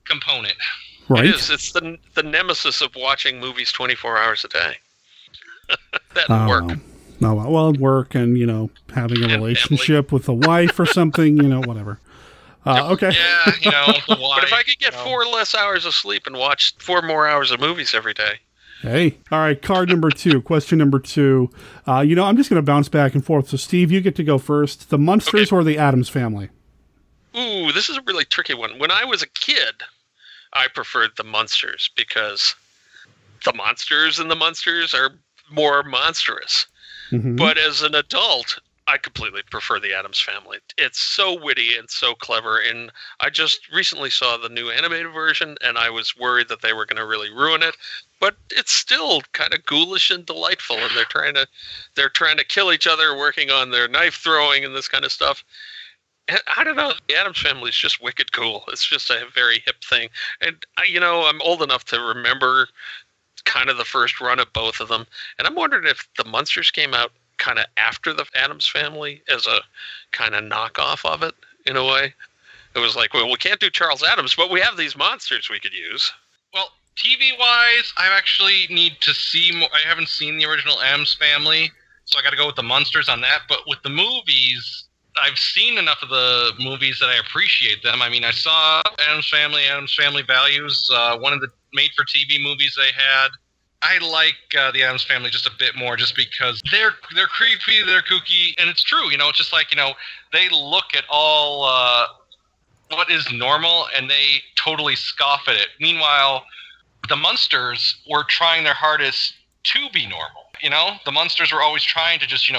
component. Right? It is. It's the nemesis of watching movies 24 hours a day. That Oh, work. No, well, work and, having a relationship with a wife or something, whatever. Okay. Yeah, the wife. But if I could get 4 less hours of sleep and watch 4 more hours of movies every day. Hey. All right, card number 2, question number 2. I'm just going to bounce back and forth. So, Steve, you get to go first. The Munsters or the Addams Family? Ooh, this is a really tricky one. When I was a kid, I preferred the Munsters because the monsters in the Munsters are more monstrous. Mm-hmm. But as an adult, I completely prefer the Addams Family. It's so witty and so clever, and I just recently saw the new animated version, and I was worried that they were going to really ruin it. But it's still kind of ghoulish and delightful, and they're trying to kill each other, working on their knife throwing and this kind of stuff. I don't know. The Addams Family is just wicked cool. It's just a very hip thing. And, I'm old enough to remember kind of the first run of both of them. And I'm wondering if the Munsters came out kind of after the Addams Family as a kind of knockoff of it, in a way. It was like, well, we can't do Charles Addams, but we have these monsters we could use. Well, TV-wise, I actually need to see more. I haven't seen the original Addams Family, so I got to go with the Munsters on that. But with the movies, I've seen enough of the movies that I appreciate them. I mean, I saw Addams Family Values, one of the made-for-TV movies they had. I like the Addams Family just a bit more, just because they're creepy, they're kooky, and it's true. It's just like they look at all what is normal, and they totally scoff at it. Meanwhile, the Munsters were trying their hardest to be normal. The Munsters were always trying to just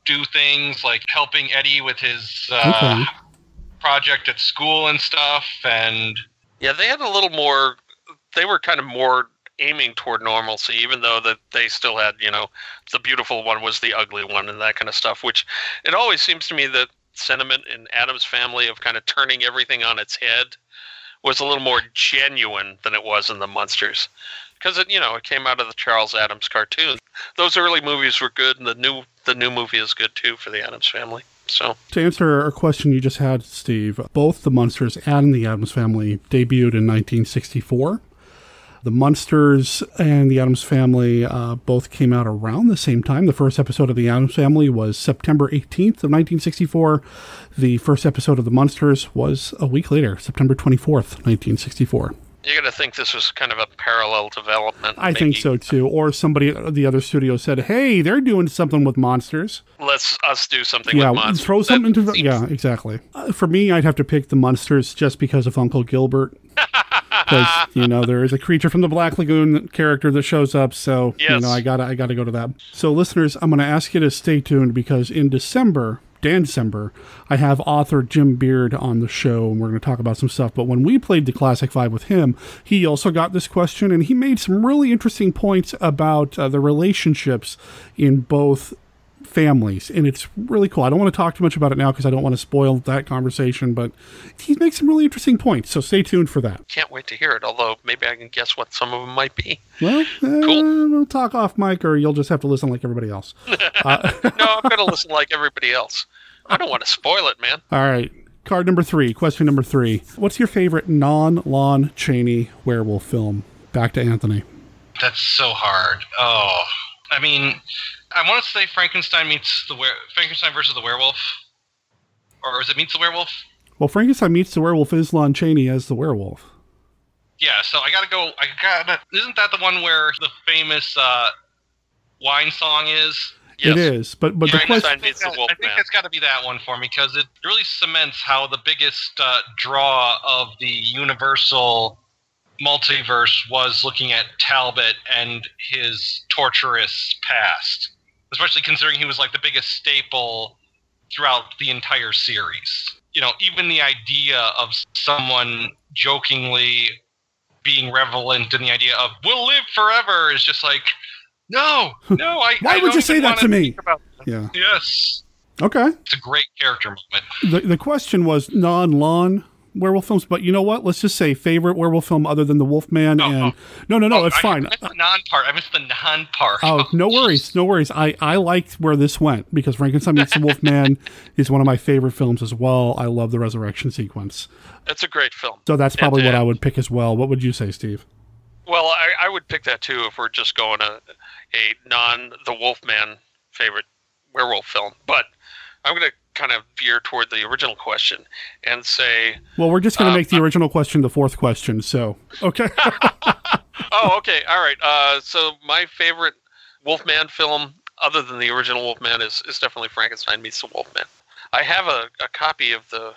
do things like helping Eddie with his project at school and stuff, and yeah, they had a little more. They were kind of more aiming toward normalcy, even though that they still had, the beautiful one was the ugly one and that kind of stuff. Which it always seems to me that sentiment in Addams Family of kind of turning everything on its head was a little more genuine than it was in the Munsters. Because it came out of the Charles Addams cartoon. Those early movies were good, and the new movie is good too for the Addams Family. So to answer a question you just had, Steve, both the Munsters and the Addams Family debuted in 1964. The Munsters and the Addams Family both came out around the same time. The first episode of the Addams Family was September 18th of 1964. The first episode of the Munsters was a week later, September 24th, 1964. You're going to think this was kind of a parallel development. I think so, too. Or somebody at the other studio said, hey, they're doing something with monsters. Let's us do something with monsters. Throw something into yeah, exactly. For me, I'd have to pick the Munsters just because of Uncle Gilbert. Because, there is a creature from the Black Lagoon character that shows up, so, yes. I gotta go to that. So, listeners, I'm going to ask you to stay tuned, because in December, I have author Jim Beard on the show, and we're going to talk about some stuff. But when we played the Classic 5 with him, he also got this question, and he made some really interesting points about the relationships in both families, and it's really cool. I don't want to talk too much about it now because I don't want to spoil that conversation, but he makes some really interesting points, so stay tuned for that. Can't wait to hear it, although maybe I can guess what some of them might be. Well, cool. We'll talk off mic, or you'll just have to listen like everybody else. No, I'm going to listen like everybody else. I don't want to spoil it, man. All right. Card number 3, question number 3. What's your favorite non-Lon Chaney werewolf film? Back to Anthony. That's so hard. Oh, I mean, I want to say Frankenstein versus the werewolf, or is it Meets the Werewolf? Well, Frankenstein Meets the Werewolf is Lon Chaney as the werewolf. Yeah, so I gotta go. Isn't that the one where the famous wine song is? Yes. It is, but the question. I think it's got to be that one for me because it really cements how the biggest draw of the Universal multiverse was looking at Talbot and his torturous past, especially considering he was like the biggest staple throughout the entire series. You know, even the idea of someone jokingly being relevant in the idea of "we'll live forever" is just like, no, Why would you say that to me? Yeah. Yes. Okay. It's a great character moment. The question was non-Lon werewolf films, but you know what? Let's just say favorite werewolf film other than The Wolfman. No, it's fine. I missed the non-part. Oh, no worries. I liked where this went because Frankenstein Meets the Wolfman is one of my favorite films as well. I love the resurrection sequence. That's a great film. So that's probably what I would pick as well. What would you say, Steve? Well, I would pick that too if we're just going a non-The Wolfman favorite werewolf film. But I'm going to kind of veer toward the original question and say... Well, we're just going to make the original question the fourth question, so... Okay. Oh, okay. All right. So my favorite Wolfman film, other than the original Wolfman, is definitely Frankenstein Meets the Wolfman. I have a copy of the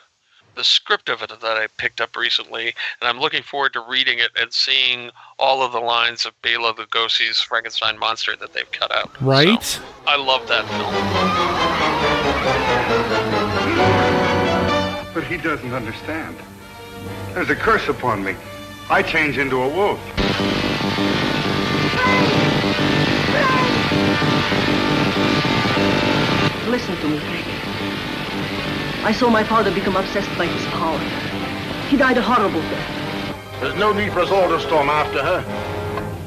script of it that I picked up recently, and I'm looking forward to reading it and seeing all of the lines of Bela Lugosi's Frankenstein monster that they've cut out. Right? So, I love that film. But he doesn't understand. There's a curse upon me. I change into a wolf. Listen to me, Frank. I saw my father become obsessed by his power. He died a horrible death. There's no need for us all to storm after her.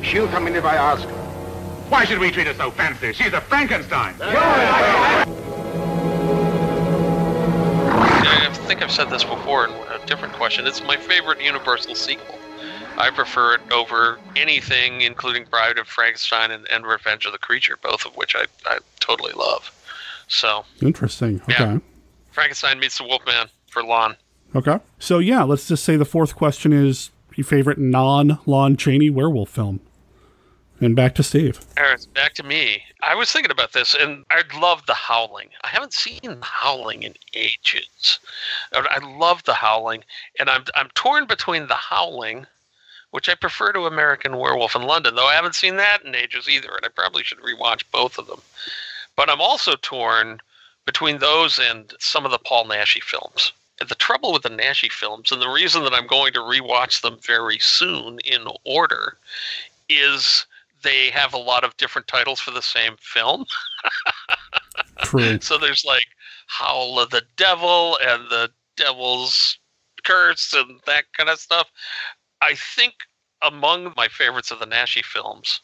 She'll come in if I ask her. Why should we treat her so fancy? She's a Frankenstein. I think I've said this before in a different question. It's my favorite Universal sequel. I prefer it over anything, including Bride of Frankenstein and Revenge of the Creature, both of which I totally love. So interesting. Okay. Yeah. Frankenstein Meets the Wolfman for Lon. Okay. So, yeah, let's just say the fourth question is your favorite non-Lon Chaney werewolf film. And back to Steve. All right, back to me. I was thinking about this, and I love The Howling. I haven't seen The Howling in ages. I love The Howling, and I'm torn between The Howling, which I prefer to American Werewolf in London, though I haven't seen that in ages either, and I probably should rewatch both of them. But I'm also torn between those and some of the Paul Naschy films. The trouble with the Naschy films, and the reason that I'm going to rewatch them very soon in order, is they have a lot of different titles for the same film. True. So there's like Howl of the Devil and the Devil's Curse and that kind of stuff. I think among my favorites of the Naschy films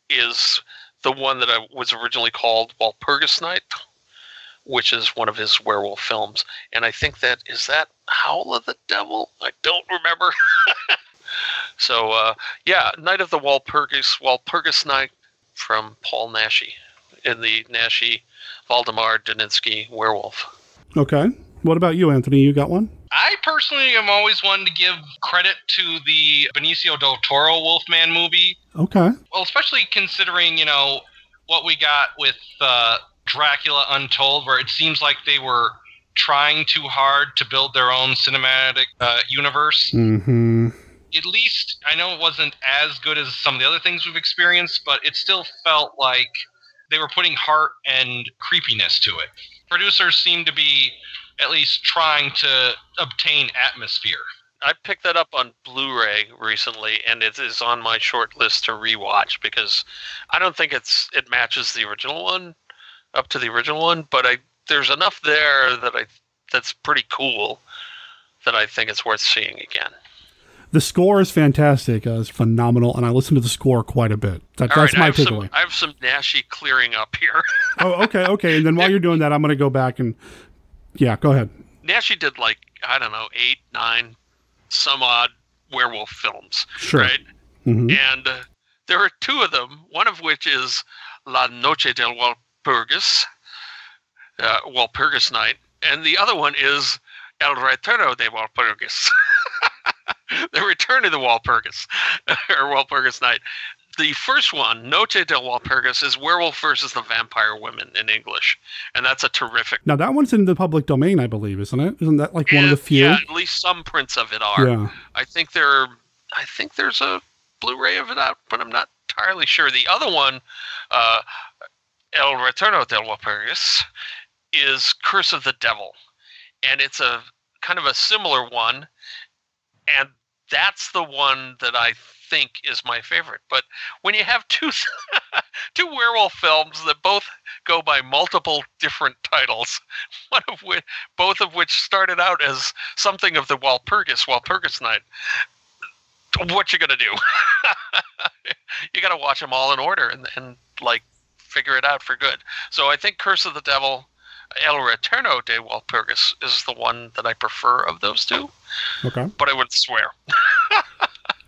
is the one that was originally called Walpurgis Night, which is one of his werewolf films. And I think that Howl of the Devil? I don't remember. So, Night of the Walpurgis Night from Paul Naschy in the Naschy Waldemar Daninsky werewolf. Okay. What about you, Anthony? You got one? I personally am always one to give credit to the Benicio del Toro Wolfman movie. Okay. Well, especially considering, what we got with Dracula Untold, where it seems like they were trying too hard to build their own cinematic universe. Mm-hmm. At least, I know it wasn't as good as some of the other things we've experienced, but it still felt like they were putting heart and creepiness to it. Producers seem to be at least trying to obtain atmosphere. I picked that up on Blu-ray recently, and it is on my short list to rewatch because I don't think it matches the original one up to the original one, but there's enough there that's pretty cool that I think it's worth seeing again. The score is fantastic. It's phenomenal, and I listen to the score quite a bit. That's my takeaway. I have some Nashi clearing up here. Oh, okay. And then while you're doing that, I'm going to go back and... Yeah, go ahead. Nashi did 8, 9, some odd werewolf films, sure. Right? Mm-hmm. And there are 2 of them, one of which is La Noche del Walpurgis, Walpurgis Night, and the other one is El Retorno de Walpurgis, The Return of the Walpurgis, or Walpurgis Night. The first one, Noche del Walpurgis, is Werewolf versus the Vampire Women in English, and that's a terrific... Now, that one's in the public domain, I believe, isn't it? Isn't that one of the few? Yeah, at least some prints of it are. Yeah. I think there's a Blu-ray of it out, but I'm not entirely sure. The other one, El Retorno del Walpurgis, is Curse of the Devil, and it's a kind of a similar one, and that's the one that I think is my favorite. But when you have two werewolf films that both go by multiple different titles, both of which started out as something of the Walpurgis Night, what you gonna do? You gotta watch them all in order and figure it out for good. So I think Curse of the Devil, El Retorno de Walpurgis, is the one that I prefer of those 2. Okay. But I wouldn't swear.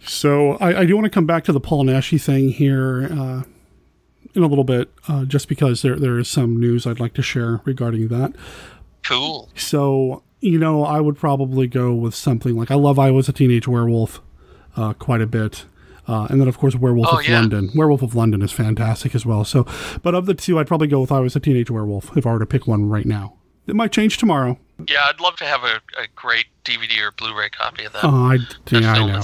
So I do want to come back to the Paul Nashi thing here in a little bit, just because there is some news I'd like to share regarding that. Cool. So, I would probably go with something like, I love I Was a Teenage Werewolf quite a bit. And then, of course, Werewolf of London. Werewolf of London is fantastic as well. So, but of the 2, I'd probably go with I Was a Teenage Werewolf if I were to pick one right now. It might change tomorrow. Yeah, I'd love to have a great DVD or Blu-ray copy of that. I know.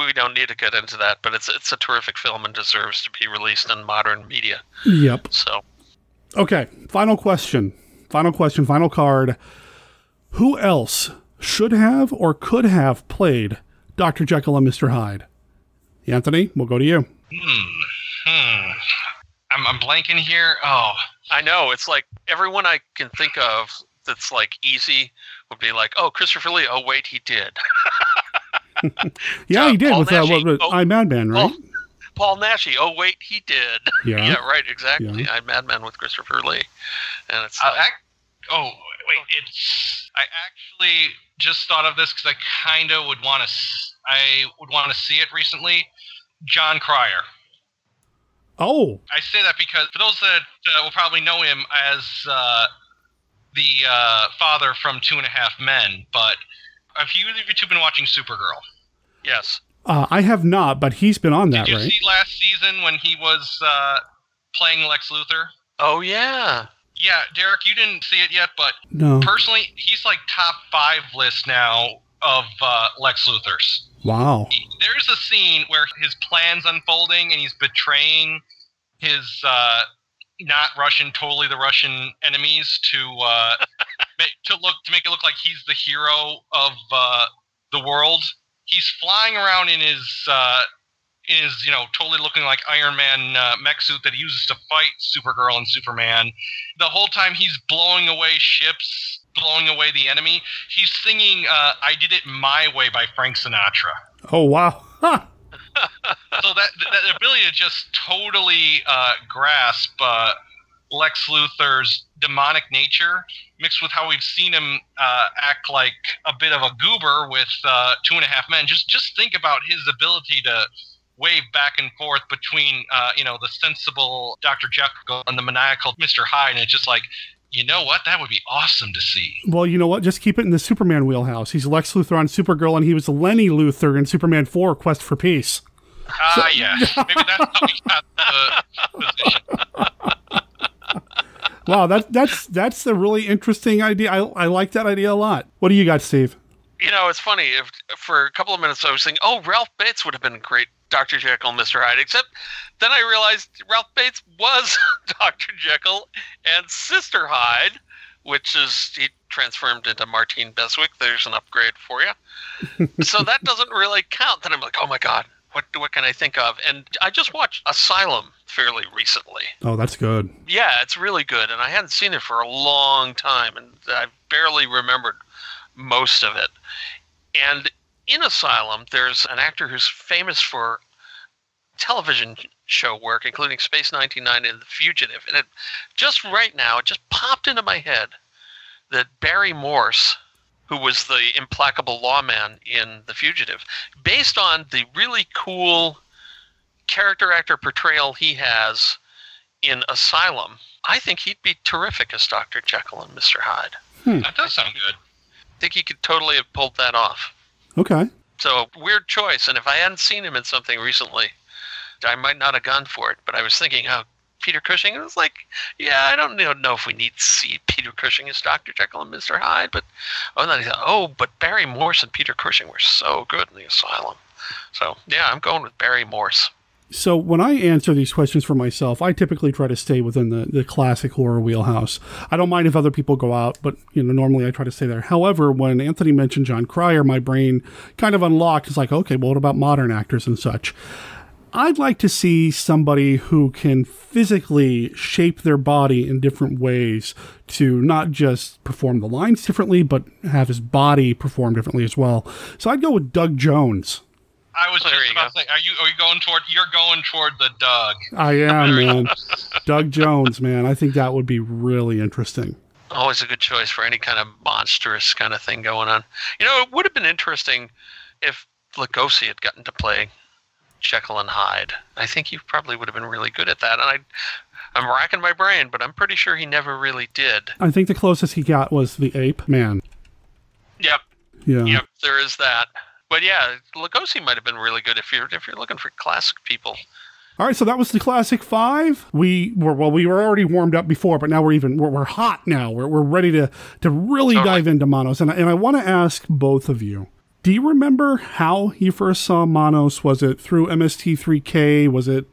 We don't need to get into that, but it's a terrific film and deserves to be released in modern media. Yep. So, okay, final question, final card. Who else should have or could have played Dr. Jekyll and Mr. Hyde? Anthony, we'll go to you. I'm blanking here. Oh, I know. It's like everyone I can think of that's easy would be Christopher Lee. Oh, wait, he did. Yeah, he did Paul with Nashi. I'm Madman, right? Paul Nashi. Oh, wait, he did. Yeah. Yeah, right, exactly. Yeah. I'm Madman with Christopher Lee. And it's I actually just thought of this because I kind of would want to see it recently. John Cryer. Oh. I say that because for those that will probably know him as the father from 2.5 Men, but have you two been watching Supergirl? Yes. I have not, but he's been on that, Did you right? see last season when he was playing Lex Luthor? Oh, yeah. Yeah, Derek, you didn't see it yet, but No. personally, he's top 5 list now of Lex Luthor's. Wow. There's a scene where his plan's unfolding and he's betraying his totally the Russian enemies to make it look like he's the hero of the world. He's flying around in his totally looking like Iron Man mech suit that he uses to fight Supergirl and Superman. The whole time he's blowing away ships, blowing away the enemy. He's singing "I Did It My Way" by Frank Sinatra. Oh, wow. Huh. So that ability to just totally grasp Lex Luthor's demonic nature, mixed with how we've seen him act like a bit of a goober with 2.5 Men. Just think about his ability to wave back and forth between the sensible Dr. Jekyll and the maniacal Mr. Hyde, and it's just you know what? That would be awesome to see. Well, you know what? Just keep it in the Superman wheelhouse. He's Lex Luthor on Supergirl, and he was Lenny Luthor in Superman 4, Quest for Peace. Yeah. Maybe that's how he got the position. Wow, that's a really interesting idea. I like that idea a lot. What do you got, Steve? It's funny. For a couple of minutes I was thinking, Ralph Bates would have been great Dr. Jekyll and Mr. Hyde, except then I realized Ralph Bates was Dr. Jekyll and Sister Hyde, which is he transformed into Martine Beswick. There's an upgrade for you. So that doesn't really count. Then I'm like, oh my God, what can I think of? And I just watched Asylum fairly recently. Oh, that's good. Yeah, it's really good, and I hadn't seen it for a long time, and I barely remembered most of it. And in Asylum, there's an actor who's famous for television show work, including Space 99 and The Fugitive. And it just right now, it just popped into my head that Barry Morse, who was the implacable lawman in The Fugitive, based on the really cool character actor portrayal he has in Asylum, I think he'd be terrific as Dr. Jekyll and Mr. Hyde. That does sound good. I think he could totally have pulled that off. Okay. So, weird choice. And if I hadn't seen him in something recently, I might not have gone for it. But I was thinking, Peter Cushing, it was like, yeah, I don't know if we need to see Peter Cushing as Dr. Jekyll and Mr. Hyde. But then I thought, but Barry Morse and Peter Cushing were so good in The Asylum. So, yeah, I'm going with Barry Morse. So when I answer these questions for myself, I typically try to stay within the classic horror wheelhouse. I don't mind if other people go out, but normally I try to stay there. However, when Anthony mentioned John Cryer, my brain kind of unlocked. It's like, okay, well, what about modern actors and such? I'd like to see somebody who can physically shape their body in different ways to not just perform the lines differently, but have his body perform differently as well. So I'd go with Doug Jones. I was just about to say, are you going toward? You're going toward the Doug. I am, man. Doug Jones, man. I think that would be really interesting. Always a good choice for any kind of monstrous kind of thing going on. It would have been interesting if Lugosi had gotten to play Jekyll and Hyde. I think he probably would have been really good at that. And I'm racking my brain, but I'm pretty sure he never really did. I think the closest he got was the Ape Man. Yep. Yeah. Yep. There is that. But yeah, Lugosi might have been really good if you're looking for classic people. All right, so that was the classic five. We were already warmed up before, but now we're hot now. We're ready to really dive into Manos. And I want to ask both of you, do you remember how you first saw Manos? Was it through MST3K? Was it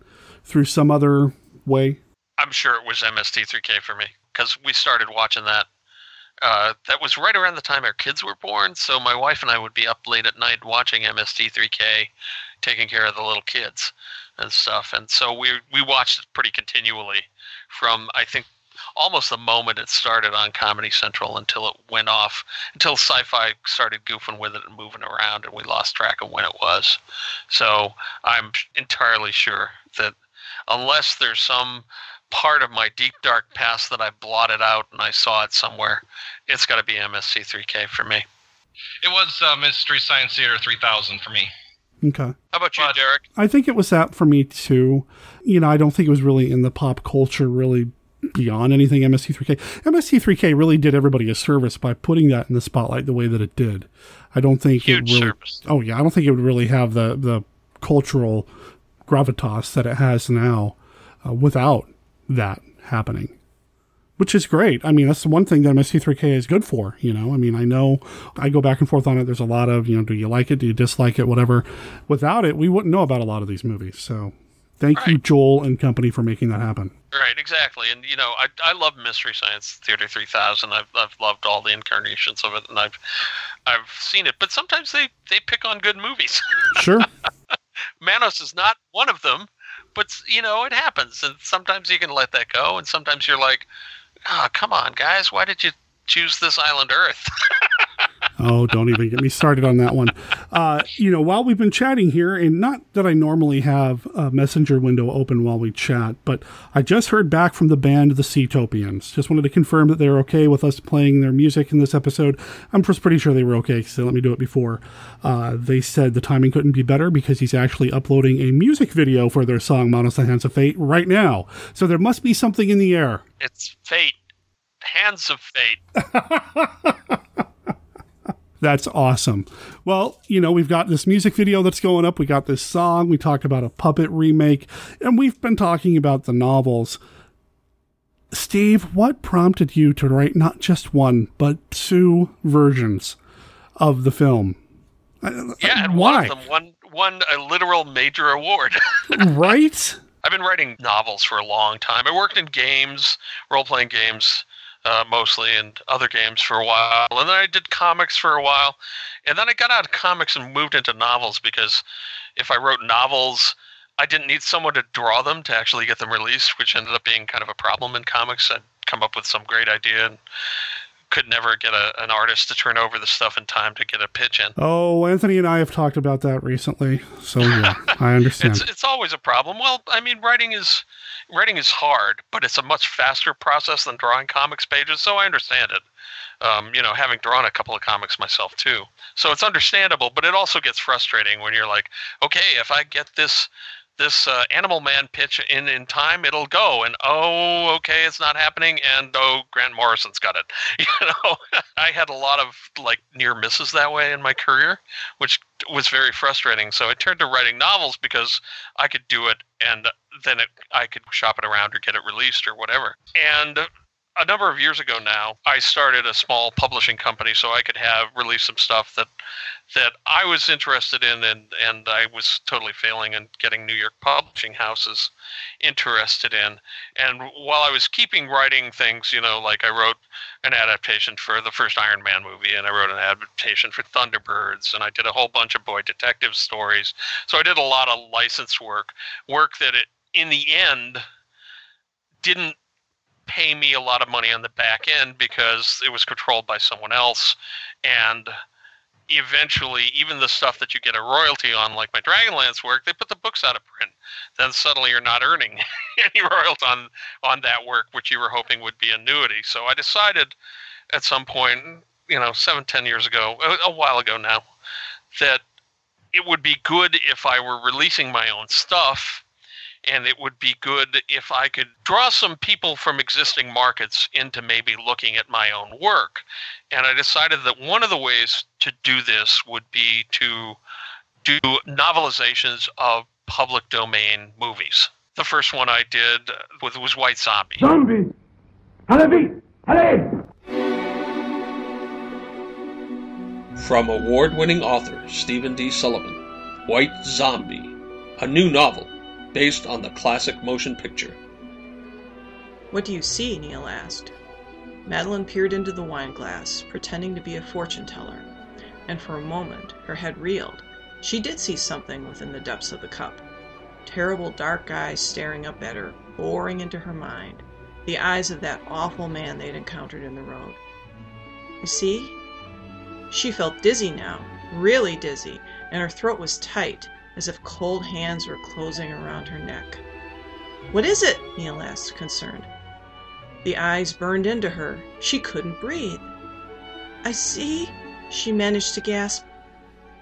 through some other way? I'm sure it was MST3K for me, because we started watching that. That was right around the time our kids were born, so my wife and I would be up late at night watching MST3K, taking care of the little kids and stuff. And so we watched it pretty continually from, I think, almost the moment it started on Comedy Central until it went off, until Sci-Fi started goofing with it and moving around, and we lost track of when it was. So I'm entirely sure that unless there's some part of my deep dark past that I blotted out and I saw it somewhere, it's got to be MST3K for me. It was Mystery Science Theater 3000 for me. Okay. How about you, Derek? I think it was that for me too. I don't think it was really in the pop culture really beyond anything MST3K. MST3K really did everybody a service by putting that in the spotlight the way that it did. I don't think huge it really, service. Oh yeah, I don't think it would really have the cultural gravitas that it has now without that happening, which is great. I mean, that's the one thing that MST3K is good for, I mean, I know I go back and forth on it. There's a lot of, do you like it? Do you dislike it? Whatever. Without it, we wouldn't know about a lot of these movies. So thank you, Joel and company, for making that happen. Right, exactly. And, I love Mystery Science Theater 3000. I've loved all the incarnations of it, and I've seen it. But sometimes they pick on good movies. Sure. Manos is not one of them. But, it happens, and sometimes you can let that go, and sometimes you're like, oh, come on, guys, why did you choose this island Earth? Oh, don't even get me started on that one. While we've been chatting here, and not that I normally have a messenger window open while we chat, but I just heard back from the band The Seatopians. Just wanted to confirm that they're okay with us playing their music in this episode. I'm just pretty sure they were okay, so let me do it before. They said the timing couldn't be better because he's actually uploading a music video for their song Manos, the Hands of Fate right now. So there must be something in the air. It's fate. Hands of Fate. That's awesome. Well, we've got this music video that's going up. We got this song. We talked about a puppet remake, and we've been talking about the novels. Steve, what prompted you to write not just one, but two versions of the film? Yeah, and why? one of them won a literal major award. Right? I've been writing novels for a long time. I worked in games, role-playing games, mostly, and other games for a while. And then I did comics for a while. And then I got out of comics and moved into novels, because if I wrote novels, I didn't need someone to draw them to actually get them released, which ended up being kind of a problem in comics. I'd come up with some great idea and could never get an artist to turn over the stuff in time to get a pitch in. Oh, Anthony and I have talked about that recently. So yeah, I understand. It's always a problem. Well, I mean, writing is hard, but it's a much faster process than drawing comics pages, so I understand it. Having drawn a couple of comics myself too. So it's understandable, but it also gets frustrating when you're like, okay, if I get this Animal Man pitch in time, it'll go, and oh, okay, it's not happening, and oh, Grant Morrison's got it. I had a lot of near misses that way in my career, which was very frustrating. So I turned to writing novels because I could do it, and then I could shop it around or get it released or whatever. And a number of years ago now, I started a small publishing company so I could release some stuff that I was interested in, and I was totally failing in getting New York publishing houses interested in. And while I was keeping writing things, like I wrote an adaptation for the first Iron Man movie, and I wrote an adaptation for Thunderbirds, and I did a whole bunch of boy detective stories. So I did a lot of licensed work that in the end didn't pay me a lot of money on the back end because it was controlled by someone else. And eventually, even the stuff that you get a royalty on, like my Dragonlance work, they put the books out of print. Then suddenly you're not earning any royalty on that work, which you were hoping would be annuity. So I decided at some point, 7-10 years ago, a while ago now, that it would be good if I were releasing my own stuff. And it would be good if I could draw some people from existing markets into maybe looking at my own work. And I decided that one of the ways to do this would be to do novelizations of public domain movies. The first one I did was White Zombie. Zombie! Halabi! Halabi! From award-winning author Stephen D. Sullivan, White Zombie, a new novel based on the classic motion picture. What do you see? Neil asked. Madeline peered into the wine glass, pretending to be a fortune teller, and for a moment her head reeled. She did see something within the depths of the cup. Terrible dark eyes staring up at her, boring into her mind. The eyes of that awful man they'd encountered in the road. You see? She felt dizzy now, really dizzy, and her throat was tight, as if cold hands were closing around her neck. What is it? Neil asked, concerned. The eyes burned into her. She couldn't breathe. I see, she managed to gasp.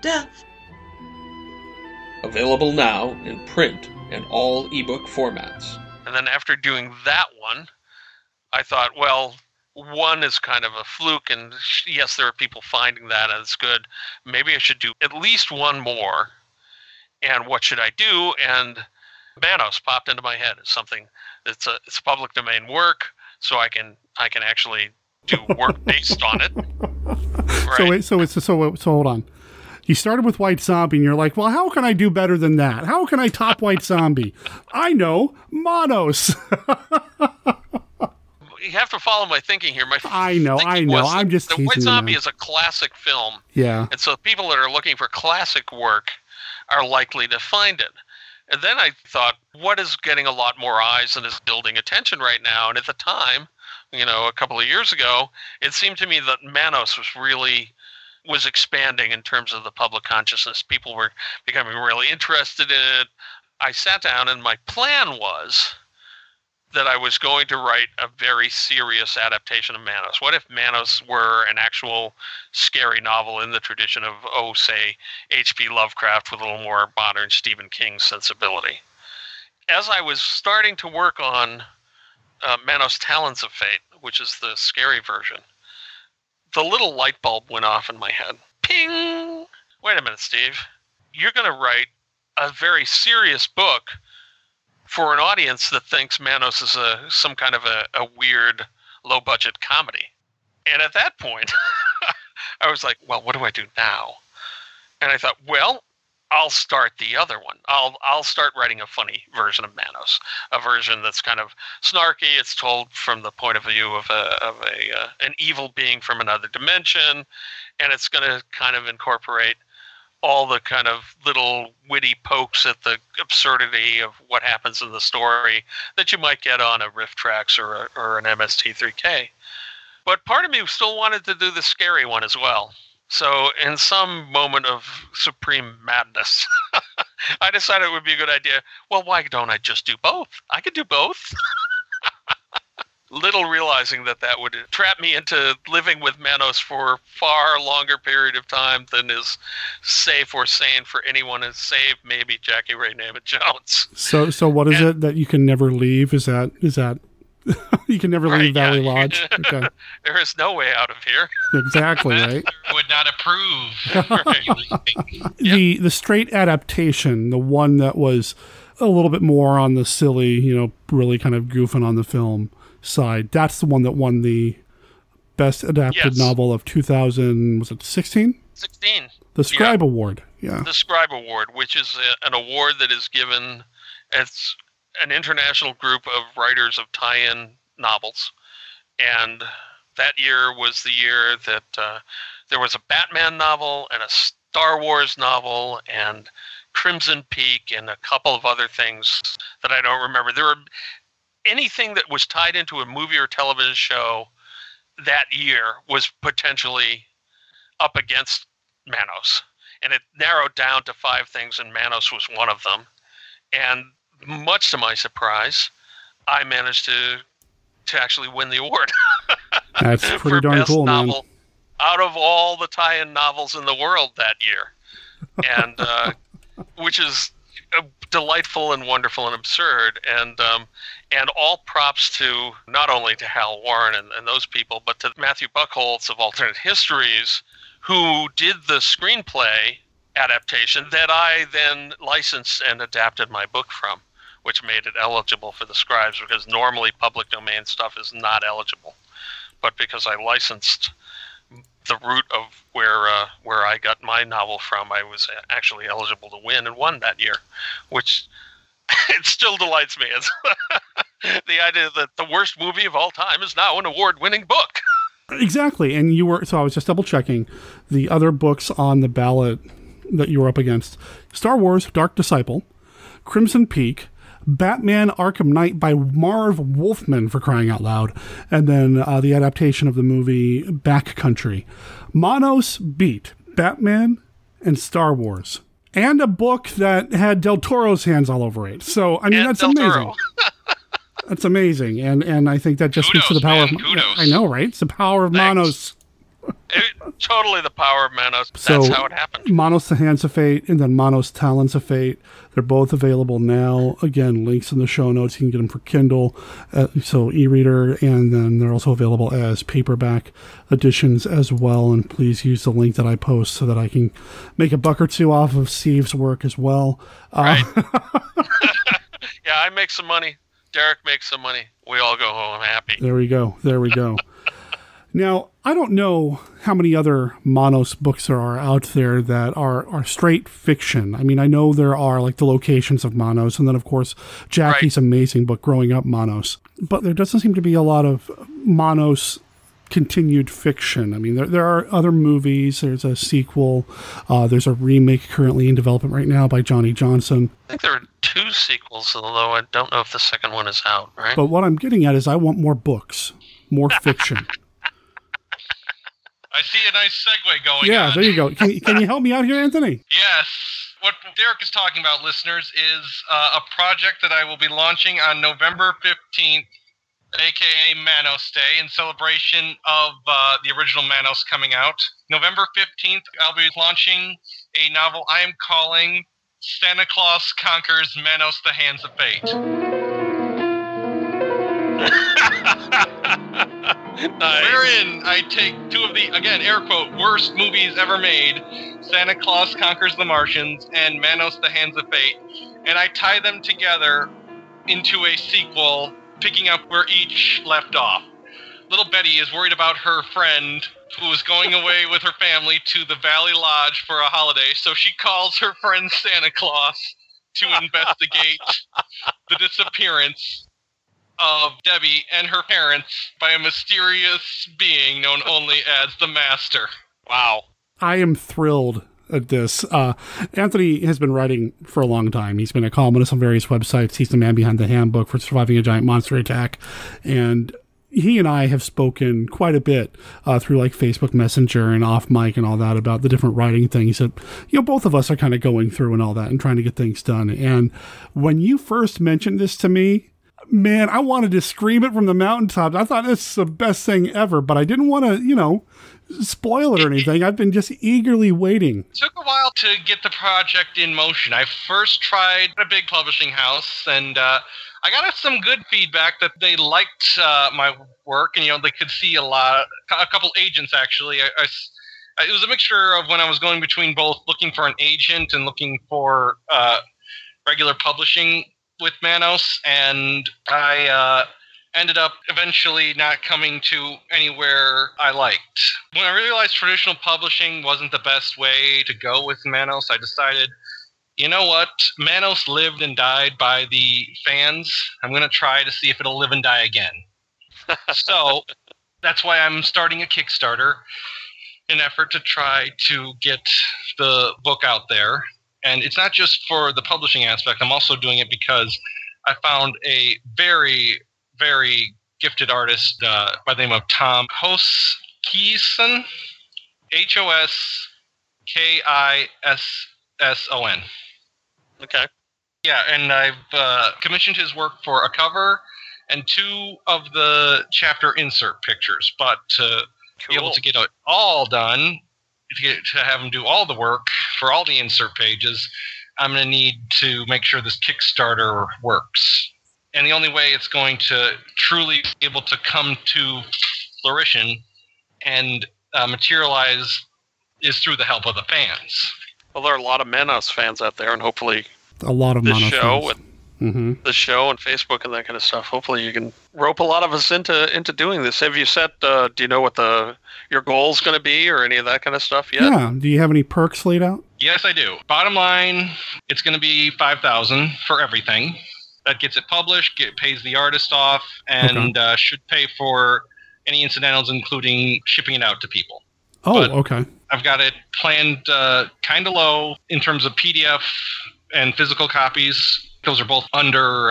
Death. Available now in print and all ebook formats. And then after doing that one, I thought, well, one is kind of a fluke, and yes, there are people finding that, and it's good. Maybe I should do at least one more. And what should I do? And Manos popped into my head as something that's it's public domain work, so I can actually do work based on it. Right. So hold on. You started with White Zombie, and you're like, well, how can I do better than that? How can I top White Zombie? I know, Manos. You have to follow my thinking here. I know. I'm just teasing you. White Zombie is a classic film. Yeah. And so people that are looking for classic work are likely to find it. And then I thought, what is getting a lot more eyes and is building attention right now? And at the time, a couple of years ago, it seemed to me that Manos was expanding in terms of the public consciousness. People were becoming really interested in it. I sat down, and my plan was that I was going to write a very serious adaptation of Manos. What if Manos were an actual scary novel in the tradition of, say, H.P. Lovecraft with a little more modern Stephen King sensibility? As I was starting to work on Manos' Talons of Fate, which is the scary version, the little light bulb went off in my head. Ping! Wait a minute, Steve. You're going to write a very serious book for an audience that thinks Manos is some kind of a weird, low-budget comedy. And at that point, I was like, well, what do I do now? And I thought, well, I'll start the other one. I'll start writing a funny version of Manos, a version that's kind of snarky. It's told from the point of view of an evil being from another dimension, and it's going to kind of incorporate all the kind of little witty pokes at the absurdity of what happens in the story that you might get on a Riff Tracks or an MST3K. But part of me still wanted to do the scary one as well. So in some moment of supreme madness, I decided it would be a good idea. Well, why don't I just do both? I could do both. Little realizing that would trap me into living with Manos for a far longer period of time than is safe or sane for anyone, as save maybe Jackie Ray Namath Jones. So what is it that you can never leave? Is that you can never leave Valley Lodge? Okay. There is no way out of here. Exactly, right? Would not approve. The straight adaptation, the one that was a little bit more on the silly, really kind of goofing on the film side, that's the one that won the best adapted novel of 2000, was it 16? 16. The Scribe Award, yeah. The Scribe Award, which is an award that is given as an international group of writers of tie-in novels. And that year was the year that there was a Batman novel and a Star Wars novel and Crimson Peak and a couple of other things that I don't remember. There were anything that was tied into a movie or television show that year was potentially up against Manos. And it narrowed down to 5 things, and Manos was one of them. And much to my surprise, I managed to actually win the award. That's pretty darn best cool, novel man. Out of all the tie-in novels in the world that year. And which is delightful and wonderful and absurd. And all props to not only to Hal Warren and those people, but to Matthew Buchholz of Alternate Histories, who did the screenplay adaptation that I then licensed and adapted my book from, which made it eligible for the scribes, because normally public domain stuff is not eligible. But because I licensed the route of where I got my novel from, I was actually eligible to win and won that year, which it still delights me. It's the idea that the worst movie of all time is now an award-winning book. Exactly, and so I was just double-checking the other books on the ballot that you were up against: Star Wars Dark Disciple, Crimson Peak, Batman Arkham Knight by Marv Wolfman, for crying out loud, and then the adaptation of the movie Backcountry. Manos beat Batman and Star Wars, and a book that had Del Toro's hands all over it. So, I mean, that's amazing. That's amazing, and I think that just speaks to the power of... I know, right? It's the power of Manos. Totally the power of Manos. That's how it happened. Manos, the Hands of Fate, and then Manos, Talons of Fate. They're both available now. Again, links in the show notes. You can get them for Kindle, so e-reader, and then they're also available as paperback editions as well. And please use the link that I post so that I can make a buck or two off of Steve's work as well. Right. Yeah, I make some money. Derek makes some money. We all go home happy. There we go. Now, I don't know how many other Manos books there are out there that are straight fiction. I mean, I know there are, like, the Locations of Manos, and then, of course, Jackie's amazing book, Growing Up Manos. But there doesn't seem to be a lot of Manos continued fiction. I mean, there are other movies. There's a sequel. There's a remake currently in development right now by Johnny Johnson. I think there are 2 sequels, although I don't know if the second one is out, right? But what I'm getting at is I want more books, more fiction. I see a nice segue going on. Yeah, there you go. Can you help me out here, Anthony? Yes. What Derek is talking about, listeners, is a project that I will be launching on November 15th, a.k.a. Manos Day, in celebration of the original Manos coming out. November 15th, I'll be launching a novel I am calling Santa Clause Conquers Manos, the Hands of Fate. Nice. Wherein I take 2 of the, again, air quote, worst movies ever made, Santa Claus Conquers the Martians and Manos, the Hands of Fate, and I tie them together into a sequel, picking up where each left off. Little Betty is worried about her friend who was going away with her family to the Valley Lodge for a holiday, so she calls her friend Santa Claus to investigate the disappearance of Debbie and her parents by a mysterious being known only as the Master. Wow. I am thrilled at this. Anthony has been writing for a long time. He's been a columnist on various websites. He's the man behind the Handbook for Surviving a Giant Monster Attack. And he and I have spoken quite a bit through like Facebook Messenger and off mic and all that about the different writing things that, both of us are kind of going through and all that and trying to get things done. And when you first mentioned this to me, man, I wanted to scream it from the mountaintops. I thought this is the best thing ever, but I didn't want to, spoil it or anything. I've been just eagerly waiting. It took a while to get the project in motion. I first tried a big publishing house, and I got some good feedback that they liked my work, and they could see a couple agents actually. It was a mixture of when I was going between both looking for an agent and looking for regular publishing with Manos, and I ended up eventually not coming to anywhere I liked. When I realized traditional publishing wasn't the best way to go with Manos, I decided, you know what? Manos lived and died by the fans. I'm going to try to see if it'll live and die again. So that's why I'm starting a Kickstarter in an effort to try to get the book out there. And it's not just for the publishing aspect. I'm also doing it because I found a very, very gifted artist by the name of Tom Hoskison, Hoskisson. Okay. Yeah, and I've commissioned his work for a cover and 2 of the chapter insert pictures. But to be able to get it all done, to have him do all the work for all the insert pages, I'm going to need to make sure this Kickstarter works. And the only way it's going to truly be able to come to fruition and materialize is through the help of the fans. Well, there are a lot of Manos fans out there, and hopefully a lot of this Manos show fans. and the show and Facebook and that kind of stuff. Hopefully, you can rope a lot of us into doing this. Have you set? Do you know what your goal's going to be, or any of that kind of stuff yet? Yeah. Do you have any perks laid out? Yes, I do. Bottom line, it's going to be $5,000 for everything. That gets it published, pays the artist off, and should pay for any incidentals, including shipping it out to people. Okay. I've got it planned kind of low in terms of PDF and physical copies. Those are both under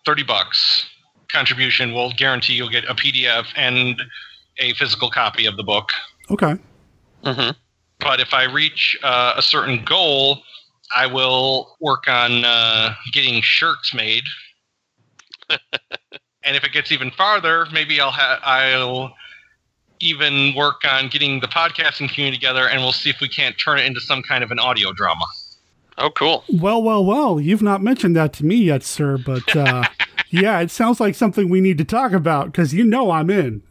$30. Contribution will guarantee you'll get a PDF and a physical copy of the book. Okay. Mm-hmm. But if I reach a certain goal, I will work on getting shirts made. And if it gets even farther, maybe I'll even work on getting the podcasting community together, and we'll see if we can't turn it into some kind of an audio drama. Oh, cool. Well, you've not mentioned that to me yet, sir, but yeah, it sounds like something we need to talk about, because I'm in.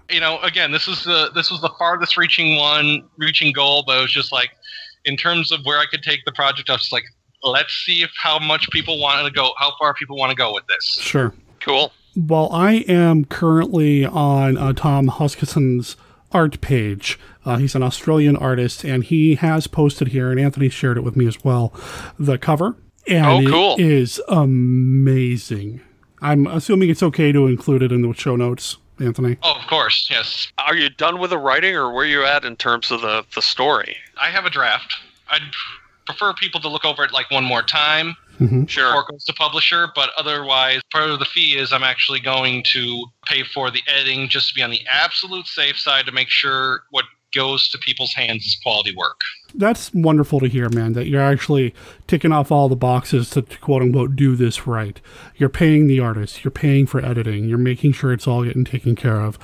Again, this was the farthest reaching goal, but it was just like, in terms of where I could take the project, I was just like, let's see how far people want to go with this. Sure. Cool. Well, I am currently on Tom Hoskison's art page. He's an Australian artist, and he has posted here, and Anthony shared it with me as well, the cover. And cool. It is amazing. I'm assuming it's okay to include it in the show notes, Anthony. Oh, of course, yes. Are you done with the writing, or where are you at in terms of the story? I have a draft. I'd prefer people to look over it like one more time. Mm-hmm. Sure. Before it goes to publisher, but otherwise, part of the fee is I'm actually going to pay for the editing just to be on the absolute safe side to make sure what goes to people's hands is quality work. That's wonderful to hear, man, that you're actually ticking off all the boxes to quote-unquote do this right. You're paying the artist, you're paying for editing, you're making sure it's all getting taken care of.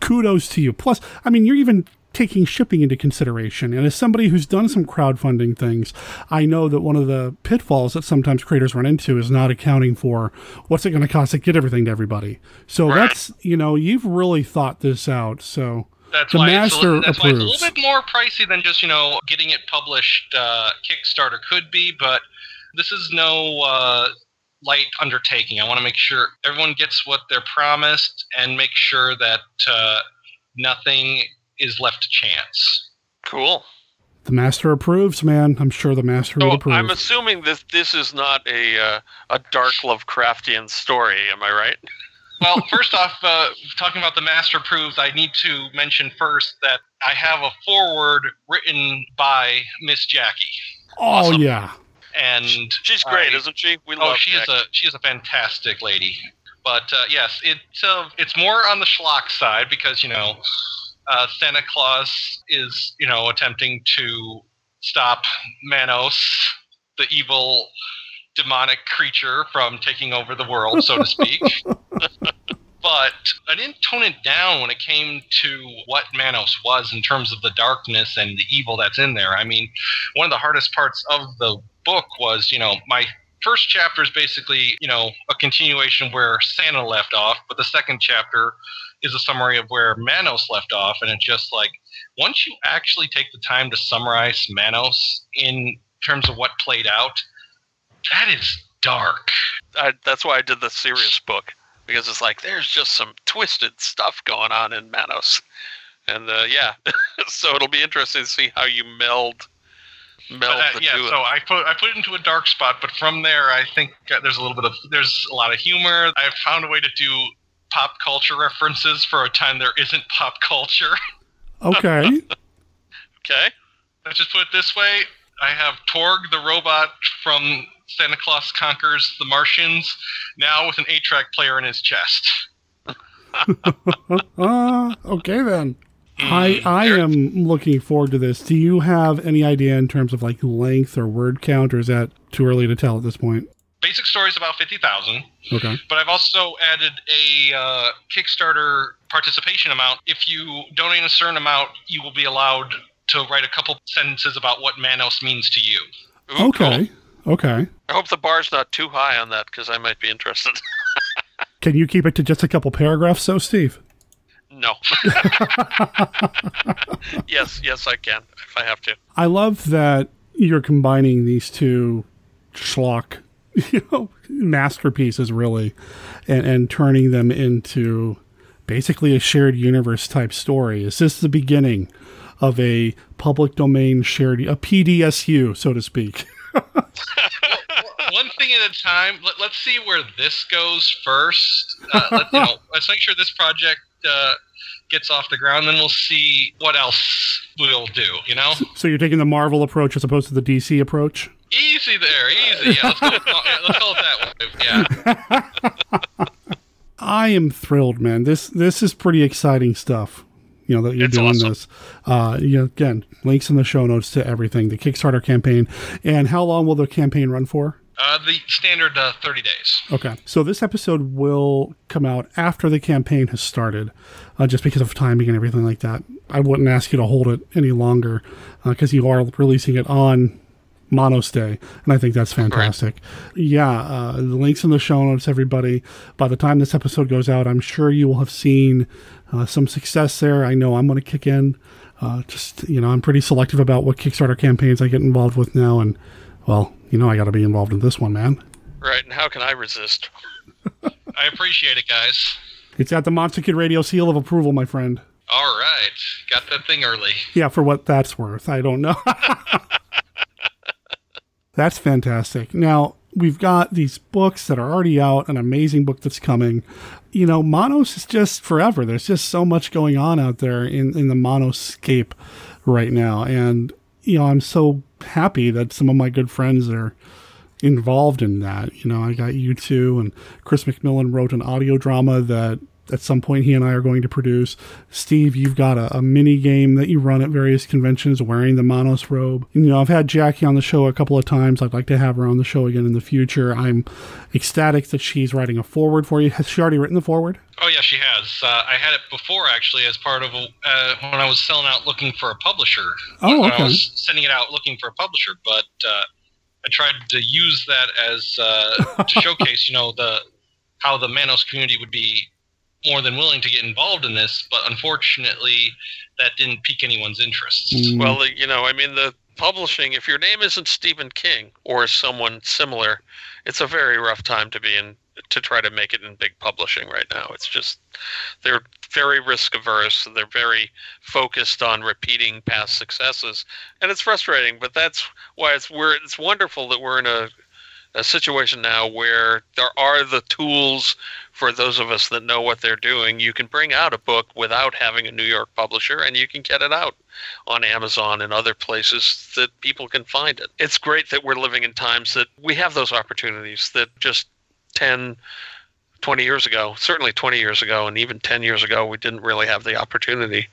Kudos to you. Plus, you're even taking shipping into consideration. And as somebody who's done some crowdfunding things, I know that one of the pitfalls that sometimes creators run into is not accounting for what's it going to cost to get everything to everybody. So that's, you've really thought this out. So that's the why master it's a little approves. bit more pricey than just, getting it published Kickstarter could be, but this is no light undertaking. I want to make sure everyone gets what they're promised and make sure that nothing is left to chance. Cool. The master approves, man. I'm sure the master will approve. I'm assuming this is not a dark Lovecraftian story. Am I right? Well, first off, talking about the master approves, I need to mention first that I have a foreword written by Miss Jackie. Oh, awesome. Yeah. And she's great, isn't she? We love she is a fantastic lady. But yes, it's more on the schlock side because Santa Claus is attempting to stop Manos, the evil demonic creature, from taking over the world, so to speak. But I didn't tone it down when it came to what Manos was in terms of the darkness and the evil that's in there. I mean, one of the hardest parts of the book was, my first chapter is basically, a continuation where Santa left off, but the second chapter is a summary of where Manos left off, and it's just like, once you actually take the time to summarize Manos in terms of what played out, that is dark. That's why I did the serious book, because it's like, there's just some twisted stuff going on in Manos. And so it'll be interesting to see how you meld the two. So I put it into a dark spot, but from there I think there's a lot of humor. I've found a way to do pop culture references for a time there isn't pop culture. Okay. Okay. Let's just put it this way. I have Torg, the robot from Santa Clause Conquers the Martians, now with an 8-track player in his chest. Okay, then. I am looking forward to this. Do you have any idea in terms of like length or word count, or is that too early to tell at this point? Basic story is about 50,000. Okay. But I've also added a Kickstarter participation amount. If you donate a certain amount, you will be allowed to write a couple sentences about what Manos means to you. Ooh, okay. Cool. Okay. I hope the bar's not too high on that, because I might be interested. Can you keep it to just a couple paragraphs, Steve? No. Yes, I can, if I have to. I love that you're combining these two schlock, masterpieces, really, and turning them into basically a shared universe type story. Is this the beginning of a public domain shared, a PDSU, so to speak? One thing at a time. Let's see where this goes first. Let's make sure this project gets off the ground, then we'll see what else we'll do, So you're taking the Marvel approach as opposed to the DC approach? Easy there, easy. Yeah, let's go with that way. Yeah. I am thrilled, man. This is pretty exciting stuff. That you're doing awesome. This. Again, links in the show notes to everything, the Kickstarter campaign. And how long will the campaign run for? The standard 30 days. Okay. So this episode will come out after the campaign has started, just because of timing and everything like that. I wouldn't ask you to hold it any longer, because you are releasing it on Manos Day, and I think that's fantastic. Right. Yeah, the link's in the show notes, everybody. By the time this episode goes out, I'm sure you will have seen some success there. I know I'm going to kick in. I'm pretty selective about what Kickstarter campaigns I get involved with now, and, well, I got to be involved in this one, man. Right, and how can I resist? I appreciate it, guys. It's at the Monster Kid Radio seal of approval, my friend. All right. Got that thing early. Yeah, for what that's worth. I don't know. That's fantastic. Now, we've got these books that are already out, an amazing book that's coming. Manos is just forever. There's just so much going on out there in the Manoscape right now. And, I'm so happy that some of my good friends are involved in that. I got you two, and Chris McMillan wrote an audio drama that at some point he and I are going to produce. Steve, you've got a mini game that you run at various conventions wearing the Manos robe. I've had Jackie on the show a couple of times. I'd like to have her on the show again in the future. I'm ecstatic that she's writing a foreword for you. Has she already written the foreword? Oh, yeah, she has. I had it before, actually, as part of when I was selling out looking for a publisher. Oh, okay. When I was sending it out looking for a publisher, but I tried to use that as to showcase, how the Manos community would be more than willing to get involved in this, but unfortunately that didn't pique anyone's interest. Well, the publishing, if your name isn't Stephen King or someone similar, it's a very rough time to be to try to make it in big publishing right now. It's just they're very risk averse. They're very focused on repeating past successes, and it's frustrating. But that's why it's wonderful that we're in a situation now where there are the tools for those of us that know what they're doing. You can bring out a book without having a New York publisher, and you can get it out on Amazon and other places that people can find it. It's great that we're living in times that we have those opportunities that just 10, 20 years ago, certainly 20 years ago, and even 10 years ago, we didn't really have the opportunity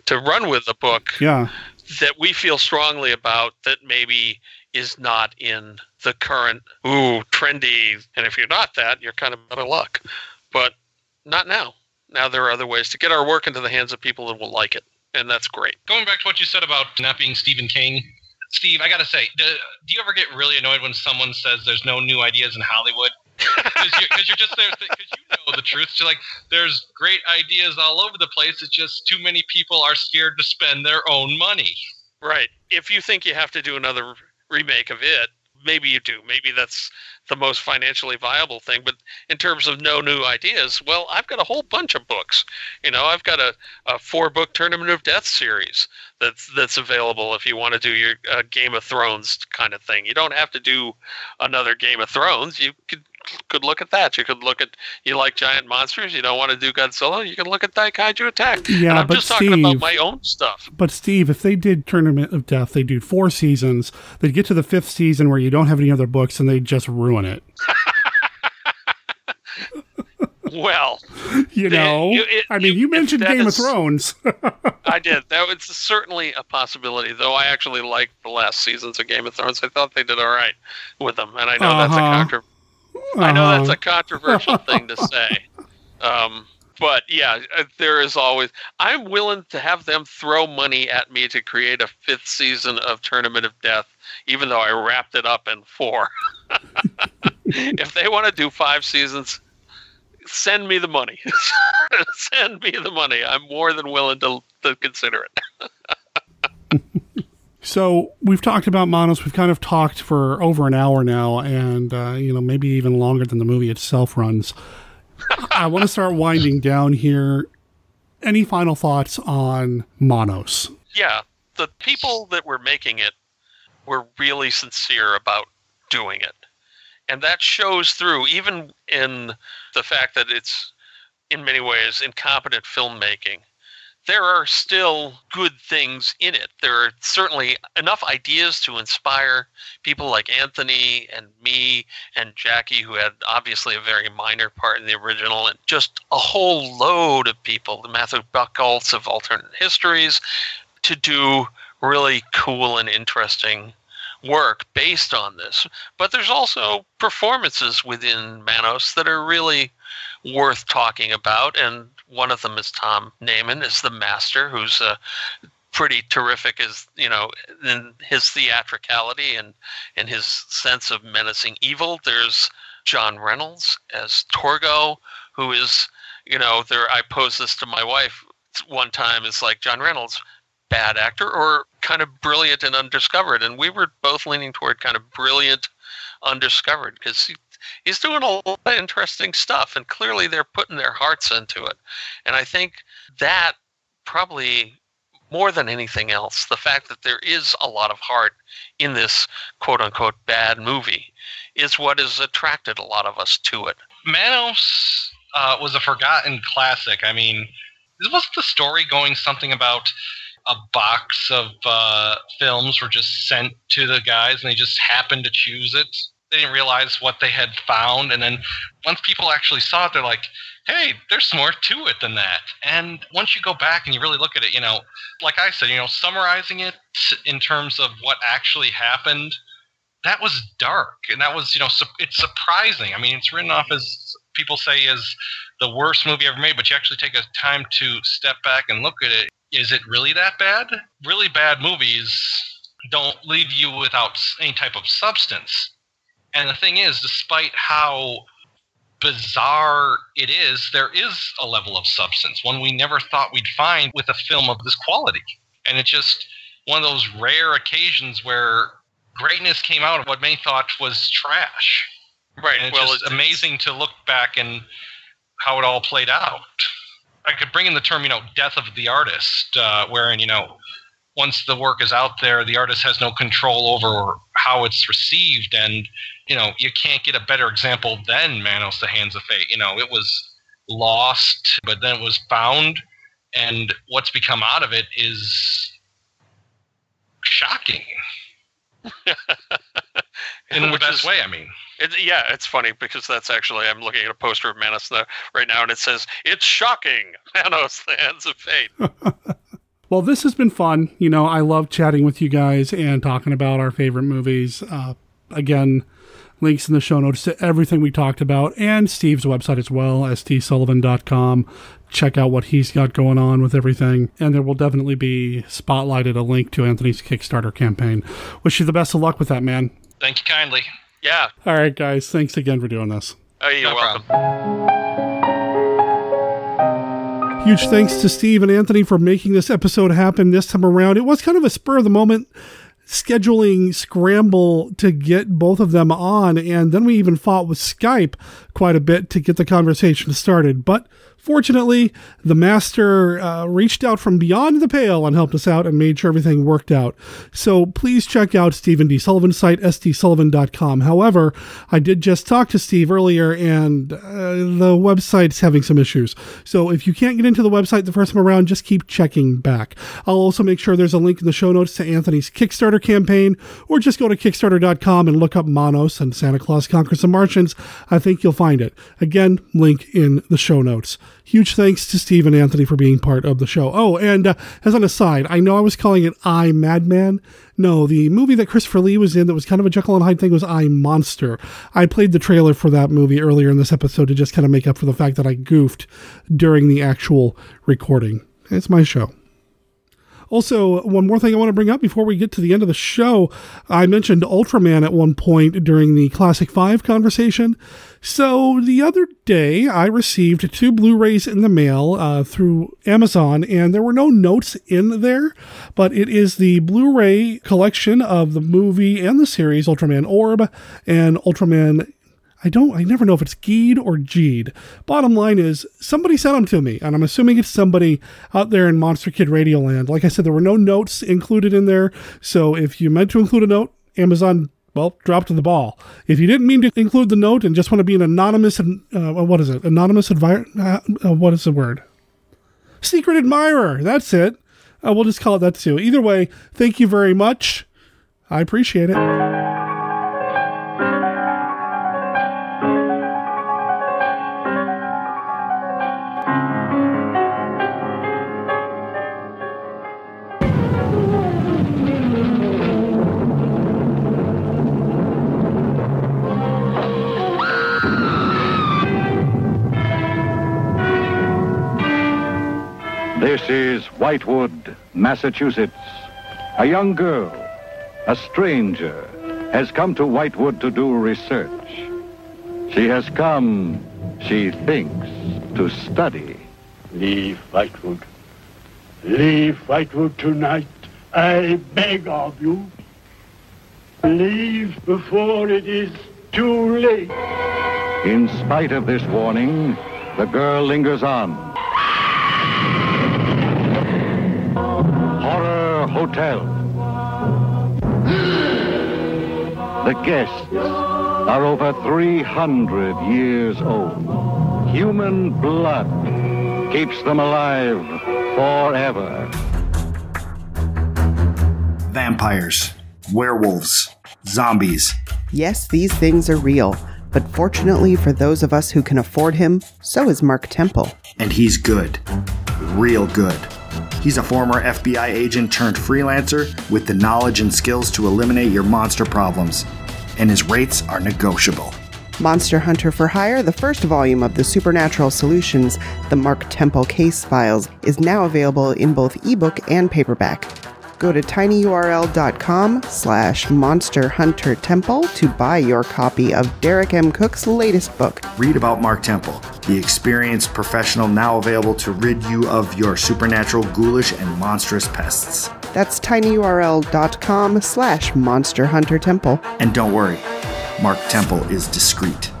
to run with a book that we feel strongly about that maybe is not in the current, trendy, and if you're not that, you're kind of out of luck. But not now. Now there are other ways to get our work into the hands of people that will like it, and that's great. Going back to what you said about not being Stephen King, Steve, I got to say, do you ever get really annoyed when someone says there's no new ideas in Hollywood? Because you're just there, because you know the truth. So like, there's great ideas all over the place. It's just too many people are scared to spend their own money. Right. If you think you have to do another remake of it, maybe you do. Maybe that's the most financially viable thing. But in terms of no new ideas, well, I've got a whole bunch of books. You know, I've got a 4-book Tournament of Death series that's available if you want to do your Game of Thrones kind of thing. You don't have to do another Game of Thrones. You could look at that. You could look at, you like giant monsters, you don't want to do Godzilla, you can look at Daikaiju Attack. Yeah, and I'm but just talking about my own stuff. But Steve, if they did Tournament of Death, they do 4 seasons, they'd get to the 5th season where you don't have any other books and they'd just ruin it. Well, you mentioned Game of Thrones. I did. That was certainly a possibility, though I actually liked the last seasons of Game of Thrones. I thought they did all right with them, and I know that's a controversial thing to say. But yeah, there is always, I'm willing to have them throw money at me to create a 5th season of Tournament of Death, even though I wrapped it up in 4. If they want to do 5 seasons, send me the money. Send me the money. I'm more than willing to consider it. So we've talked about Manos. We've kind of talked for over an hour now, and maybe even longer than the movie itself runs. I want to start winding down here. Any final thoughts on Manos? Yeah, the people that were making it were really sincere about doing it. And that shows through, even in the fact that it's, in many ways, incompetent filmmaking. There are still good things in it. There are certainly enough ideas to inspire people like Anthony and me and Jackie, who had obviously a very minor part in the original, and just a whole load of people, the Matthew Buchholz of Alternate Histories, to do really cool and interesting work based on this. But there's also performances within Manos that are really worth talking about, and one of them is Tom Naiman as the Master, who's pretty terrific as, in his theatricality and his sense of menacing evil. There's John Reynolds as Torgo, who is, I posed this to my wife one time, it's like John Reynolds, bad actor or kind of brilliant and undiscovered, and we were both leaning toward kind of brilliant undiscovered, because he's doing a lot of interesting stuff, and clearly they're putting their hearts into it. And I think that probably more than anything else, the fact that there is a lot of heart in this quote-unquote bad movie is what has attracted a lot of us to it. Manos was a forgotten classic. I mean, wasn't the story going something about a box of films were just sent to the guys and they just happened to choose it? They didn't realize what they had found, and then once people actually saw it, they're like, hey, there's more to it than that. And once you go back and you really look at it, like I said, summarizing it in terms of what actually happened, that was dark, and that was, it's surprising. I mean, it's written off as, people say, is the worst movie ever made, but you actually take a time to step back and look at it. Is it really that bad? Really bad movies don't leave you without any type of substance. And the thing is, despite how bizarre it is, there is a level of substance, one we never thought we'd find with a film of this quality. And it's just one of those rare occasions where greatness came out of what many thought was trash. Right. And it's just amazing to look back and how it all played out. I could bring in the term, death of the artist, wherein, once the work is out there, the artist has no control over how it's received. And, you can't get a better example than Manos, the Hands of Fate. It was lost, but then it was found. And what's become out of it is shocking. In the best way, I mean. It's funny because that's actually, I'm looking at a poster of Manos right now, and it says, "It's shocking, Manos, the Hands of Fate." Well, this has been fun. I love chatting with you guys and talking about our favorite movies. Again, links in the show notes to everything we talked about, and Steve's website as well, stsullivan.com. Check out what he's got going on with everything. And there will definitely be spotlighted a link to Anthony's Kickstarter campaign. Wish you the best of luck with that, man. Thank you kindly. Yeah. All right, guys. Thanks again for doing this. Oh, you're welcome. Huge thanks to Steve and Anthony for making this episode happen this time around. It was kind of a spur of the moment scheduling scramble to get both of them on, and then we even fought with Skype quite a bit to get the conversation started. But fortunately, the master reached out from beyond the pale and helped us out and made sure everything worked out. So please check out Stephen D. Sullivan's site, stsullivan.com. However, I did just talk to Steve earlier, and the website's having some issues. So if you can't get into the website the first time around, just keep checking back. I'll also make sure there's a link in the show notes to Anthony's Kickstarter campaign, or just go to kickstarter.com and look up Manos and Santa Clause Conquers Manos. I think you'll find it. Again, link in the show notes. Huge thanks to Steve and Anthony for being part of the show. Oh, and as an aside, I know I was calling it I, Madman. No, the movie that Christopher Lee was in that was kind of a Jekyll and Hyde thing was I, Monster. I played the trailer for that movie earlier in this episode to just kind of make up for the fact that I goofed during the actual recording. It's my show. Also, one more thing I want to bring up before we get to the end of the show. I mentioned Ultraman at one point during the Classic 5 conversation. So the other day, I received 2 Blu-rays in the mail through Amazon, and there were no notes in there, but it is the Blu-ray collection of the movie and the series Ultraman Orb and Ultraman... I never know if it's Geed or Geed. Bottom line is, somebody sent them to me, and I'm assuming it's somebody out there in Monster Kid Radio Land. Like I said, there were no notes included in there, so if you meant to include a note, Amazon, dropped the ball. If you didn't mean to include the note and just want to be an anonymous, what is the word? Secret admirer, that's it. We'll just call it that too. Either way, thank you very much. I appreciate it. This is Whitewood, Massachusetts. A young girl, a stranger, has come to Whitewood to do research. She has come, she thinks, to study. Leave Whitewood. Leave Whitewood tonight. I beg of you. Leave before it is too late. In spite of this warning, the girl lingers on. Horror Hotel. The guests are over 300 years old. Human blood keeps them alive forever. Vampires, werewolves, zombies. Yes, these things are real. But fortunately for those of us who can afford him, so is Mark Temple. And he's good. Real good. He's a former FBI agent turned freelancer with the knowledge and skills to eliminate your monster problems. And his rates are negotiable. Monster Hunter for Hire, the first volume of the Supernatural Solutions, the Mark Temple Case Files, is now available in both ebook and paperback. Go to tinyurl.com/monsterhuntertemple to buy your copy of Derek M. Cook's latest book. Read about Mark Temple, the experienced professional now available to rid you of your supernatural, ghoulish, and monstrous pests. That's tinyurl.com/monsterhuntertemple. And don't worry, Mark Temple is discreet.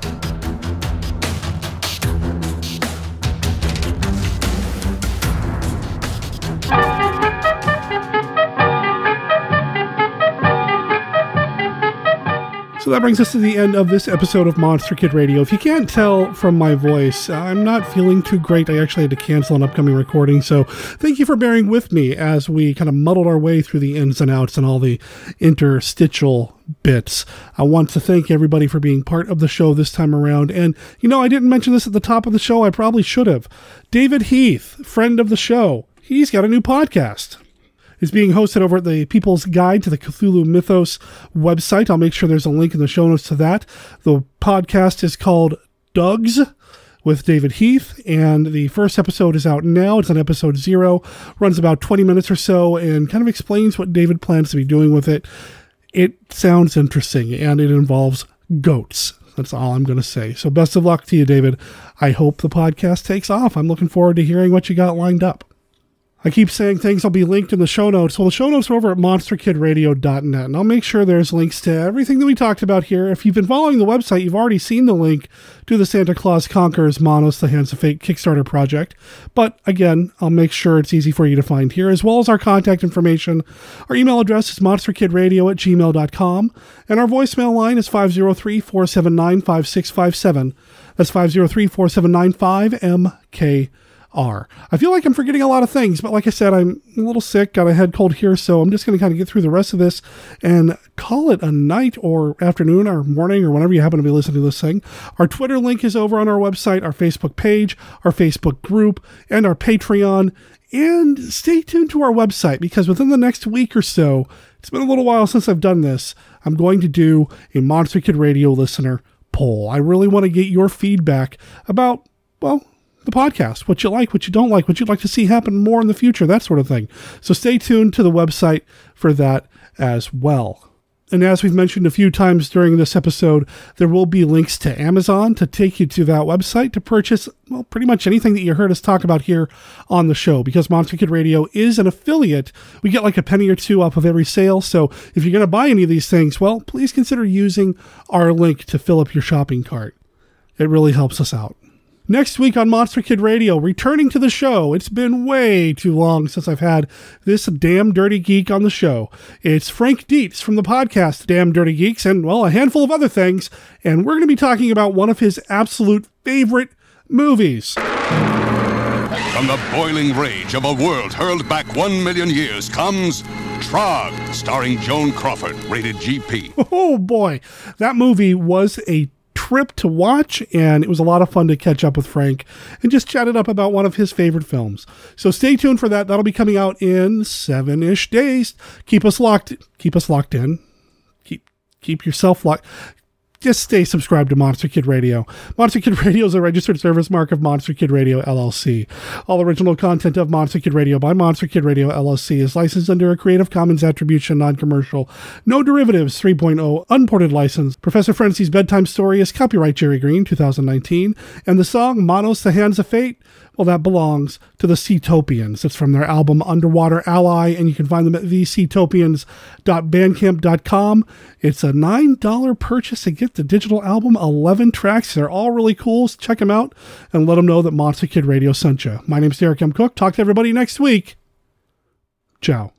So that brings us to the end of this episode of Monster Kid Radio. If you can't tell from my voice, I'm not feeling too great. I actually had to cancel an upcoming recording, so thank you for bearing with me as we kind of muddled our way through the ins and outs and all the interstitial bits. I want to thank everybody for being part of the show this time around. And, I didn't mention this at the top of the show. I probably should have. David Heath, friend of the show, he's got a new podcast. It's being hosted over at the People's Guide to the Cthulhu Mythos website. I'll make sure there's a link in the show notes to that. The podcast is called Doug's with David Heath, and the first episode is out now. It's on episode 0, runs about 20 minutes or so, and kind of explains what David plans to be doing with it. It sounds interesting, and it involves goats. That's all I'm going to say. So best of luck to you, David. I hope the podcast takes off. I'm looking forward to hearing what you got lined up. I keep saying things will be linked in the show notes. Well, the show notes are over at monsterkidradio.net, and I'll make sure there's links to everything that we talked about here. If you've been following the website, you've already seen the link to the Santa Clause Conquers Manos, the Hands of Fate Kickstarter project. But again, I'll make sure it's easy for you to find here, as well as our contact information. Our email address is monsterkidradio@gmail.com, and our voicemail line is 503-479-5657. That's 503-479-5MK. I feel like I'm forgetting a lot of things, but like I said, I'm a little sick, got a head cold here, so I'm just going to kind of get through the rest of this and call it a night or afternoon or morning or whenever you happen to be listening to this thing. Our Twitter link is over on our website, our Facebook page, our Facebook group, and our Patreon. And stay tuned to our website, because within the next week or so, it's been a little while since I've done this, I'm going to do a Monster Kid Radio listener poll. I really want to get your feedback about, well, the podcast, what you like, what you don't like, what you'd like to see happen more in the future, that sort of thing. So stay tuned to the website for that as well. And as we've mentioned a few times during this episode, there will be links to Amazon to take you to that website to purchase, well, pretty much anything that you heard us talk about here on the show. Because Monster Kid Radio is an affiliate, we get like a penny or two off of every sale. So if you're going to buy any of these things, well, please consider using our link to fill up your shopping cart. It really helps us out. Next week on Monster Kid Radio, returning to the show. It's been way too long since I've had this damn dirty geek on the show. It's Frank Dietz from the podcast Damn Dirty Geeks and, well, a handful of other things. And we're going to be talking about one of his absolute favorite movies. From the boiling rage of a world hurled back 1 million years comes Trog, starring Joan Crawford, rated GP. Oh boy, that movie was a trip to watch, and it was a lot of fun to catch up with Frank and just chat it up about one of his favorite films. So stay tuned for that. That'll be coming out in 7-ish days. Keep us locked in. Keep yourself locked. Just stay subscribed to Monster Kid Radio. Monster Kid Radio is a registered service mark of Monster Kid Radio, LLC. All original content of Monster Kid Radio by Monster Kid Radio, LLC is licensed under a Creative Commons Attribution, Non-Commercial, No Derivatives 3.0 Unported License. Professor Frenzy's Bedtime Story is copyright Jerry Green, 2019. And the song Manos, the Hands of Fate, well, that belongs to the Seatopians. It's from their album Underwater Ally, and you can find them at theseatopians.bandcamp.com. It's a $9 purchase to get the digital album, 11 tracks. They're all really cool. So check them out and let them know that Monster Kid Radio sent you. My name's Derek M. Cook. Talk to everybody next week. Ciao.